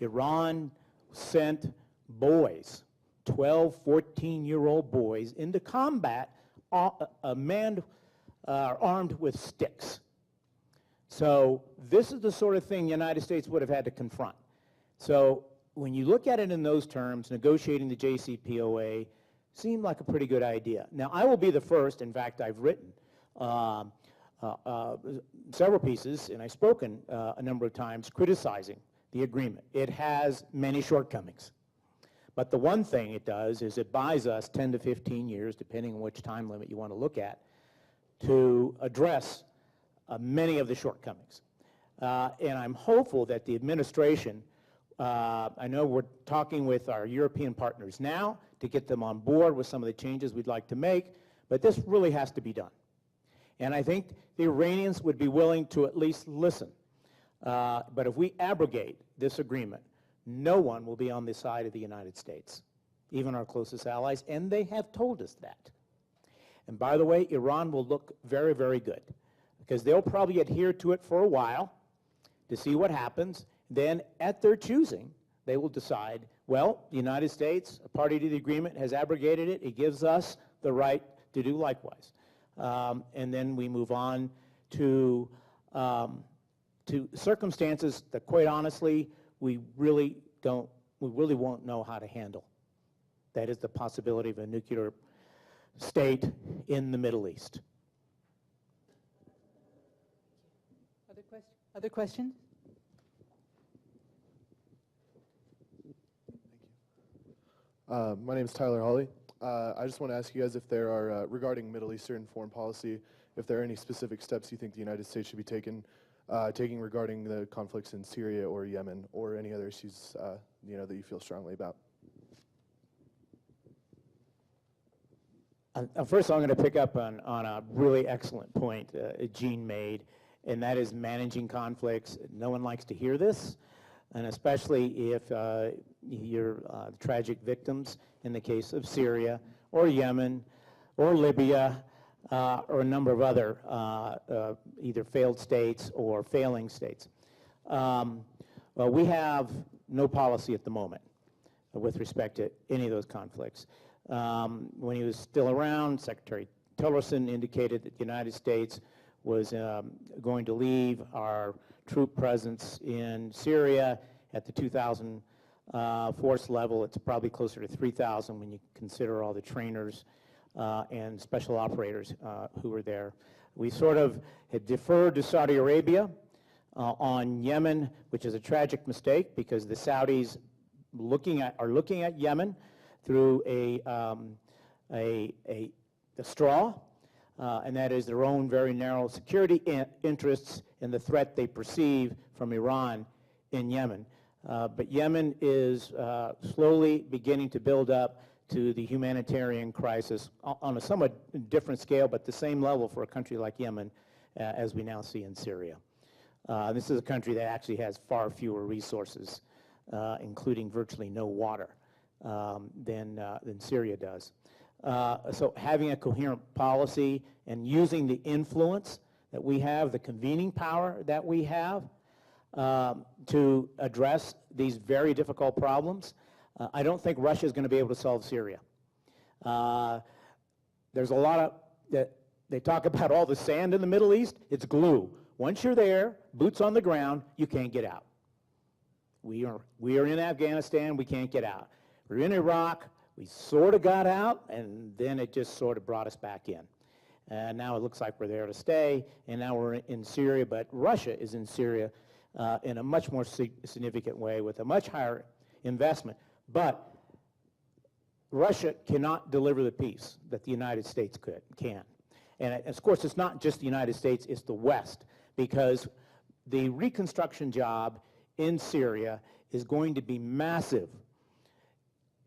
Iran sent boys, 12, 14-year-old boys, into combat armed with sticks. So this is the sort of thing the United States would have had to confront. So when you look at it in those terms, negotiating the JCPOA seemed like a pretty good idea. Now, I will be the first, in fact, I've written several pieces, and I've spoken a number of times criticizing the agreement. It has many shortcomings. But the one thing it does is it buys us 10 to 15 years, depending on which time limit you want to look at, to address many of the shortcomings. And I'm hopeful that the administration, I know we're talking with our European partners now to get them on board with some of the changes we'd like to make, but this really has to be done. And I think the Iranians would be willing to at least listen. But if we abrogate this agreement, no one will be on the side of the United States, even our closest allies, and they have told us that. And by the way, Iran will look very, very good, because they'll probably adhere to it for a while to see what happens. Then, at their choosing, they will decide, well, the United States, a party to the agreement, has abrogated it. It gives us the right to do likewise. And then we move on to circumstances that, quite honestly, we really won't know how to handle. That is the possibility of a nuclear state in the Middle East. Other questions? My name is Tyler Hawley. I just want to ask you guys if there are, regarding Middle Eastern foreign policy, if there are any specific steps you think the United States should be taking regarding the conflicts in Syria or Yemen, or any other issues that you feel strongly about. First, I'm going to pick up on a really excellent point Gene made, and that is managing conflicts. No one likes to hear this, and especially if you're tragic victims in the case of Syria or Yemen or Libya or a number of other either failed states or failing states. Well, we have no policy at the moment with respect to any of those conflicts. When he was still around, Secretary Tillerson indicated that the United States was going to leave our troop presence in Syria at the 2,000 force level. It's probably closer to 3,000 when you consider all the trainers and special operators who were there. We sort of had deferred to Saudi Arabia on Yemen, which is a tragic mistake because the Saudis are looking at Yemen through a straw, and that is their own very narrow security interests and the threat they perceive from Iran in Yemen. But Yemen is slowly beginning to build up to the humanitarian crisis on a somewhat different scale, but the same level for a country like Yemen as we now see in Syria. This is a country that actually has far fewer resources, including virtually no water, than Syria does. So having a coherent policy and using the influence that we have, the convening power that we have to address these very difficult problems. I don't think Russia is going to be able to solve Syria. There's a lot of, they talk about all the sand in the Middle East. It's glue. Once you're there, boots on the ground, you can't get out. We are in Afghanistan, we can't get out. We're in Iraq, we sort of got out, and then it just sort of brought us back in. And now it looks like we're there to stay, and now we're in Syria, but Russia is in Syria in a much more significant way with a much higher investment. But Russia cannot deliver the peace that the United States can. And of course, it's not just the United States, it's the West, because the reconstruction job in Syria is going to be massive,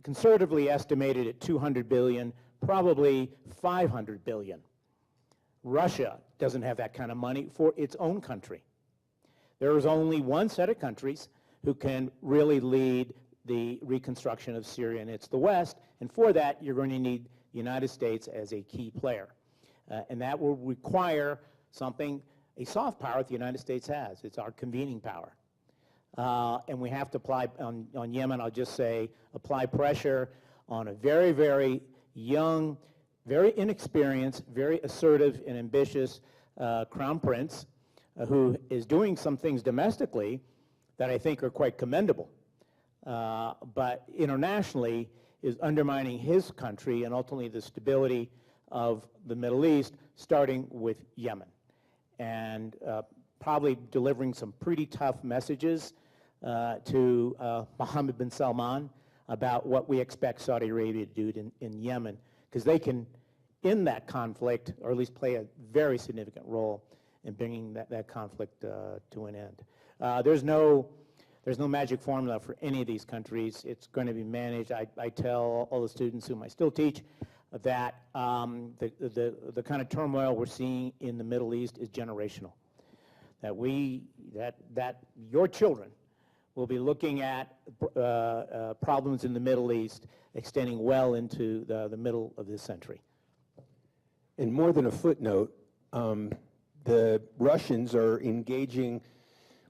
conservatively estimated at $200 billion, probably $500 billion. Russia doesn't have that kind of money for its own country. There is only one set of countries who can really lead the reconstruction of Syria, and it's the West, and for that, you're going to need the United States as a key player. And that will require something, a soft power that the United States has. It's our convening power. And we have to apply, on Yemen, I'll just say, apply pressure on a very, very young, very inexperienced, very assertive and ambitious crown prince who is doing some things domestically that I think are quite commendable. But internationally is undermining his country and ultimately the stability of the Middle East, starting with Yemen. And probably delivering some pretty tough messages to Mohammed bin Salman about what we expect Saudi Arabia to do in Yemen, because they can end that conflict, or at least play a very significant role in bringing that conflict to an end. There's no magic formula for any of these countries. It's going to be managed. I tell all the students whom I still teach that the kind of turmoil we're seeing in the Middle East is generational. That your children will be looking at problems in the Middle East extending well into the middle of this century. And more than a footnote, the Russians are engaging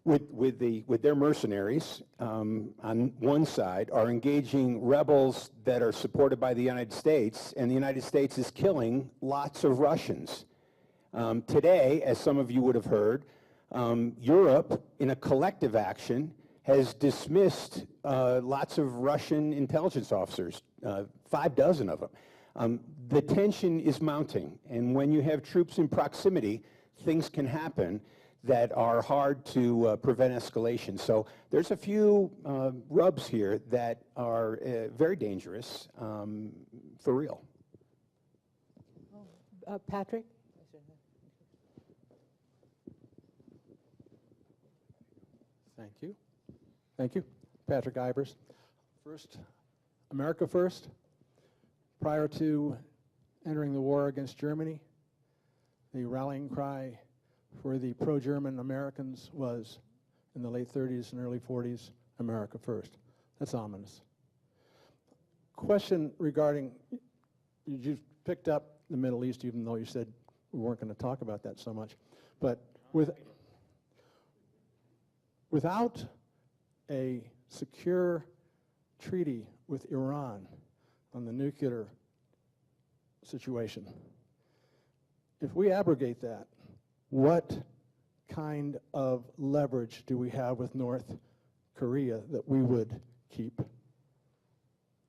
with their mercenaries on one side, are engaging rebels that are supported by the United States, and the United States is killing lots of Russians. Today, as some of you would have heard, Europe, in a collective action, has dismissed lots of Russian intelligence officers, 6 of them. The tension is mounting, and when you have troops in proximity, things can happen that are hard to prevent escalation. So there's a few rubs here that are very dangerous for real. Patrick? Thank you. Thank you. Patrick Ivers. First, America first. Prior to entering the war against Germany, the rallying cry for the pro-German Americans was, in the late 30s and early 40s, America first. That's ominous. Question regarding, you picked up the Middle East, even though you said we weren't going to talk about that so much. But without a secure treaty with Iran on the nuclear situation, if we abrogate that, what kind of leverage do we have with North Korea that we would keep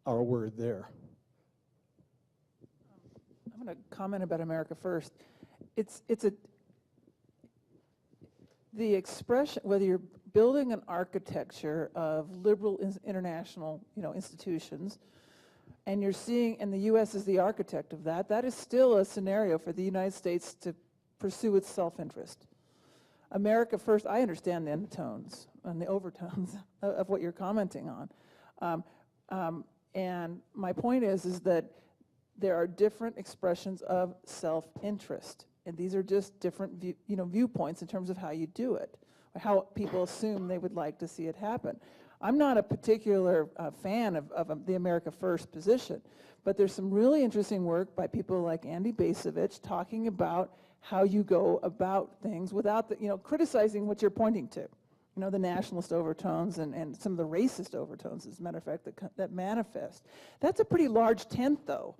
our word there? I'm going to comment about America first. The expression, whether you're building an architecture of liberal international, institutions, and you're seeing, and the U.S. is the architect of that, that is still a scenario for the United States to pursue its self-interest. America first, I understand the undertones and the overtones of what you're commenting on. And my point is that there are different expressions of self-interest. And these are just different viewpoints in terms of how you do it, or how people assume they would like to see it happen. I'm not a particular fan of the America First position, but there's some really interesting work by people like Andy Basovich talking about how you go about things without criticizing what you're pointing to. The nationalist overtones and some of the racist overtones, as a matter of fact, that manifest. That's a pretty large tent, though.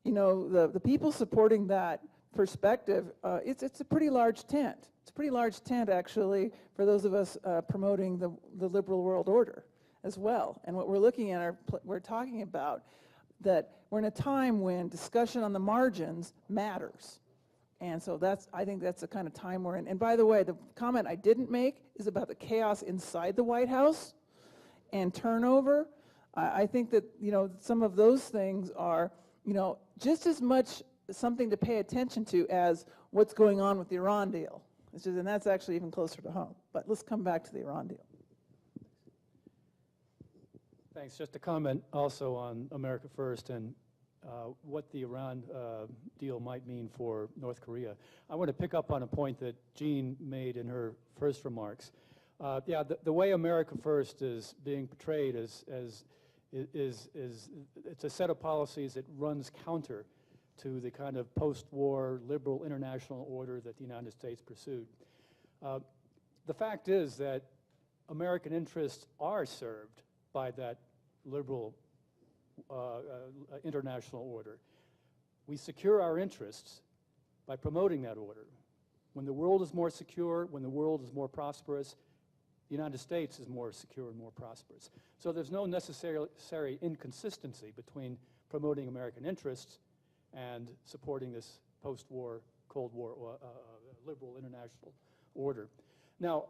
The people supporting that perspective, it's a pretty large tent. It's a pretty large tent, actually, for those of us promoting the liberal world order as well. And what we're looking at, we're talking about that we're in a time when discussion on the margins matters. And so I think that's the kind of time we're in. And by the way, the comment I didn't make is about the chaos inside the White House and turnover. I think that, some of those things are, just as much something to pay attention to as what's going on with the Iran deal. And that's actually even closer to home. But let's come back to the Iran deal. Thanks. Just a comment also on America First and what the Iran deal might mean for North Korea. I want to pick up on a point that Jean made in her first remarks. The way America First is being portrayed is it's a set of policies that runs counter to the kind of post-war liberal international order that the United States pursued. The fact is that American interests are served by that liberal international order. We secure our interests by promoting that order. When the world is more secure, when the world is more prosperous, the United States is more secure and more prosperous. So there's no necessary inconsistency between promoting American interests and supporting this post-war, Cold War liberal international order. Now,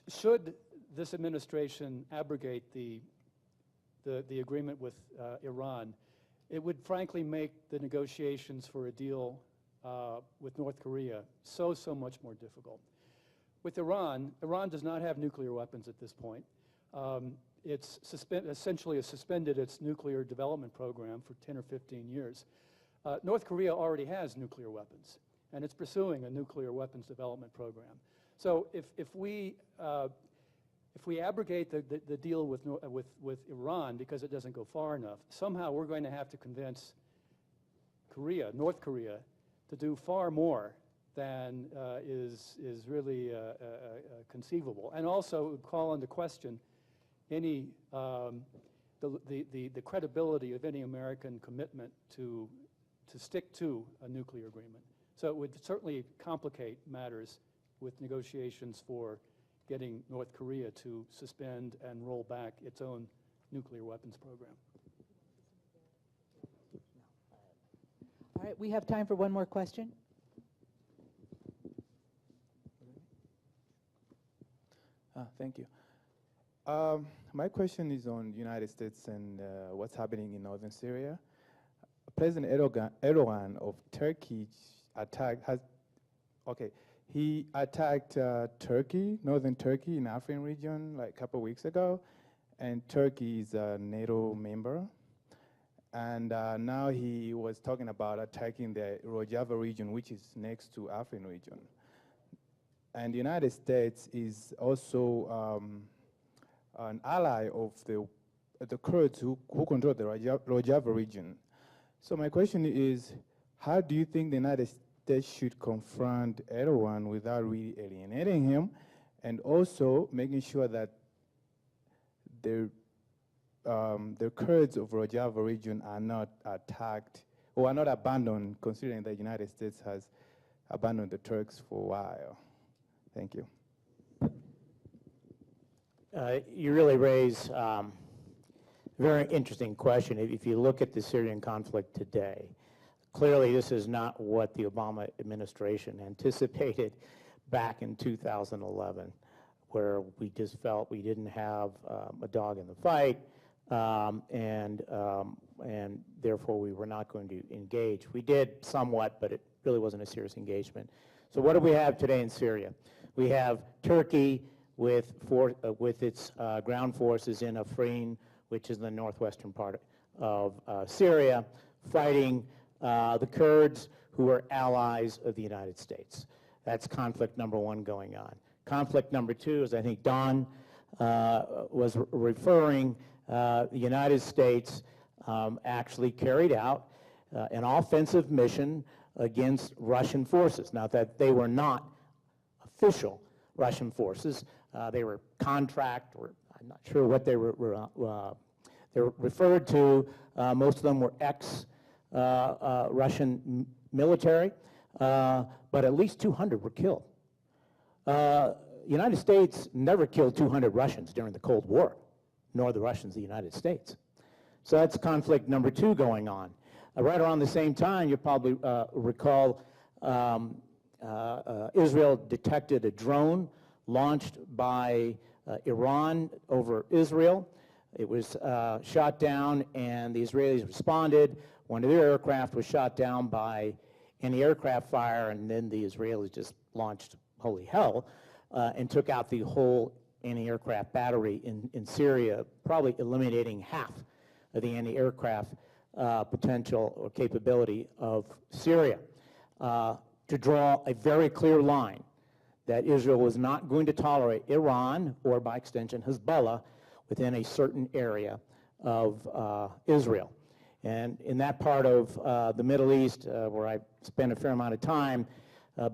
should this administration abrogate the agreement with Iran, it would frankly make the negotiations for a deal with North Korea so much more difficult. With Iran does not have nuclear weapons at this point. It's essentially suspended its nuclear development program for 10 or 15 years. North Korea already has nuclear weapons, and it's pursuing a nuclear weapons development program. So if we abrogate the deal with Iran because it doesn't go far enough, somehow we're going to have to convince North Korea, to do far more than is really conceivable, and also call into question any the credibility of any American commitment to stick to a nuclear agreement. So it would certainly complicate matters with negotiations for getting North Korea to suspend and roll back its own nuclear weapons program. All right, we have time for one more question. Thank you. My question is on the United States and what's happening in northern Syria. President Erdogan of Turkey he attacked Turkey, northern Turkey in Afrin region like a couple of weeks ago, and Turkey is a NATO member. And now he was talking about attacking the Rojava region, which is next to Afrin region. And the United States is also an ally of the Kurds who control the Rojava region. So my question is, how do you think the United States should confront Erdogan without really alienating him, and also making sure that the Kurds of Rojava region are not attacked or are not abandoned, considering the United States has abandoned the Turks for a while? Thank you. You really raise a very interesting question. If you look at the Syrian conflict today, clearly this is not what the Obama administration anticipated back in 2011, where we just felt we didn't have a dog in the fight, and therefore we were not going to engage. We did somewhat, but it really wasn't a serious engagement. So what do we have today in Syria? We have Turkey with its ground forces in Afrin, which is the northwestern part of Syria, fighting the Kurds, who are allies of the United States. That's conflict number one going on. Conflict number two, as I think Don was referring, the United States actually carried out an offensive mission against Russian forces. Now, that they were not official Russian forces, they were contract, or I'm not sure what they were referred to. Most of them were ex-Russian military, but at least 200 were killed. The United States never killed 200 Russians during the Cold War, nor the Russians the United States. So that's conflict number two going on. Right around the same time, you probably recall Israel detected a drone launched by Iran over Israel. It was shot down, and the Israelis responded. One of their aircraft was shot down by anti-aircraft fire, and then the Israelis just launched holy hell and took out the whole anti-aircraft battery in Syria, probably eliminating half of the anti-aircraft potential or capability of Syria, to draw a very clear line that Israel was not going to tolerate Iran, or by extension Hezbollah, within a certain area of Israel. And in that part of the Middle East, where I spent a fair amount of time,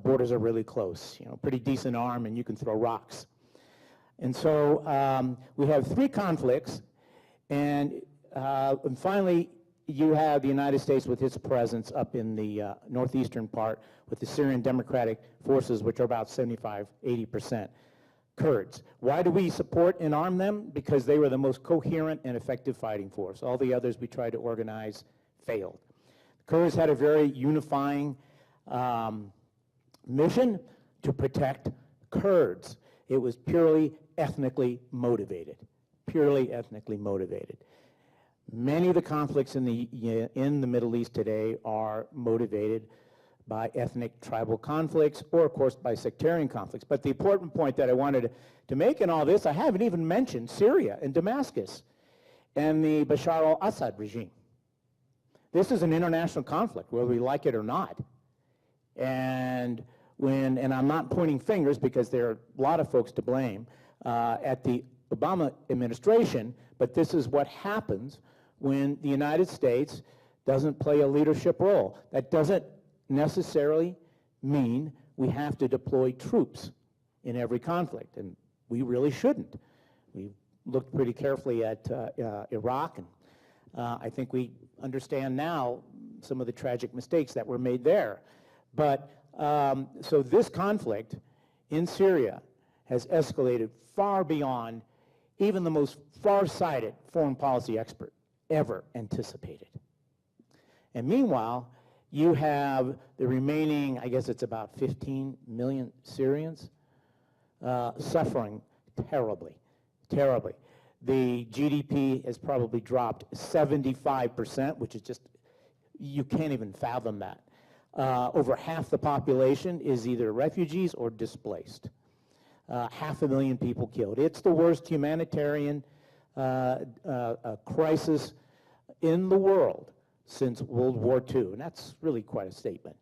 borders are really close. You know, pretty decent arm, and you can throw rocks. And so we have three conflicts, and finally you have the United States with its presence up in the northeastern part with the Syrian Democratic Forces, which are about 75–80% Kurds. Why do we support and arm them? Because they were the most coherent and effective fighting force. All the others we tried to organize failed. The Kurds had a very unifying mission to protect Kurds. It was purely ethnically motivated, purely ethnically motivated. Many of the conflicts in the Middle East today are motivated by ethnic tribal conflicts, or of course by sectarian conflicts. But the important point that I wanted to make in all this, I haven't even mentioned Syria and Damascus and the Bashar al-Assad regime. This is an international conflict, whether we like it or not. And I'm not pointing fingers, because there are a lot of folks to blame at the Obama administration, but this is what happens when the United States doesn't play a leadership role. That doesn't necessarily mean we have to deploy troops in every conflict, and we really shouldn't. We looked pretty carefully at Iraq, and I think we understand now some of the tragic mistakes that were made there. But so this conflict in Syria has escalated far beyond even the most far-sighted foreign policy expert ever anticipated. And meanwhile, you have the remaining, I guess it's about 15 million Syrians suffering terribly, terribly. The GDP has probably dropped 75%, which is just, you can't even fathom that. Over half the population is either refugees or displaced. 500,000 people killed. It's the worst humanitarian crisis in the world since World War II, and that's really quite a statement.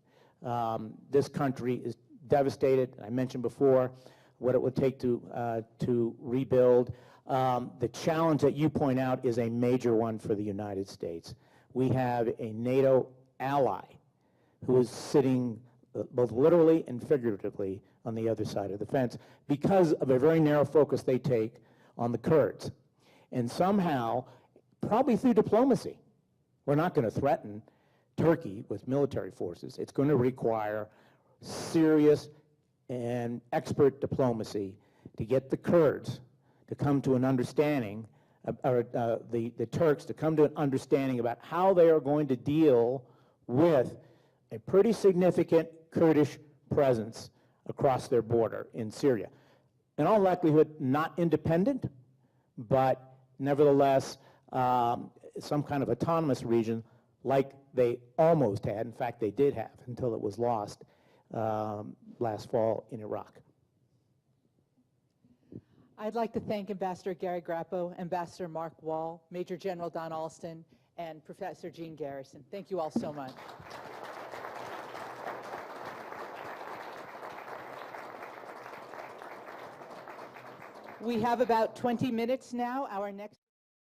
This country is devastated. I mentioned before what it would take to rebuild. The challenge that you point out is a major one for the United States. We have a NATO ally who is sitting both literally and figuratively on the other side of the fence because of a very narrow focus they take on the Kurds. And somehow, probably through diplomacy, we're not going to threaten Turkey with military forces. It's going to require serious and expert diplomacy to get the Kurds to come to an understanding, or the Turks to come to an understanding about how they are going to deal with a pretty significant Kurdish presence across their border in Syria. In all likelihood, not independent, but nevertheless some kind of autonomous region like they almost had. In fact, they did have until it was lost last fall in Iraq. I'd like to thank Ambassador Gary Grappo, Ambassador Mark Wall, Major General Don Alston, and Professor Jean Garrison. Thank you all so much. We have about 20 minutes now. Our next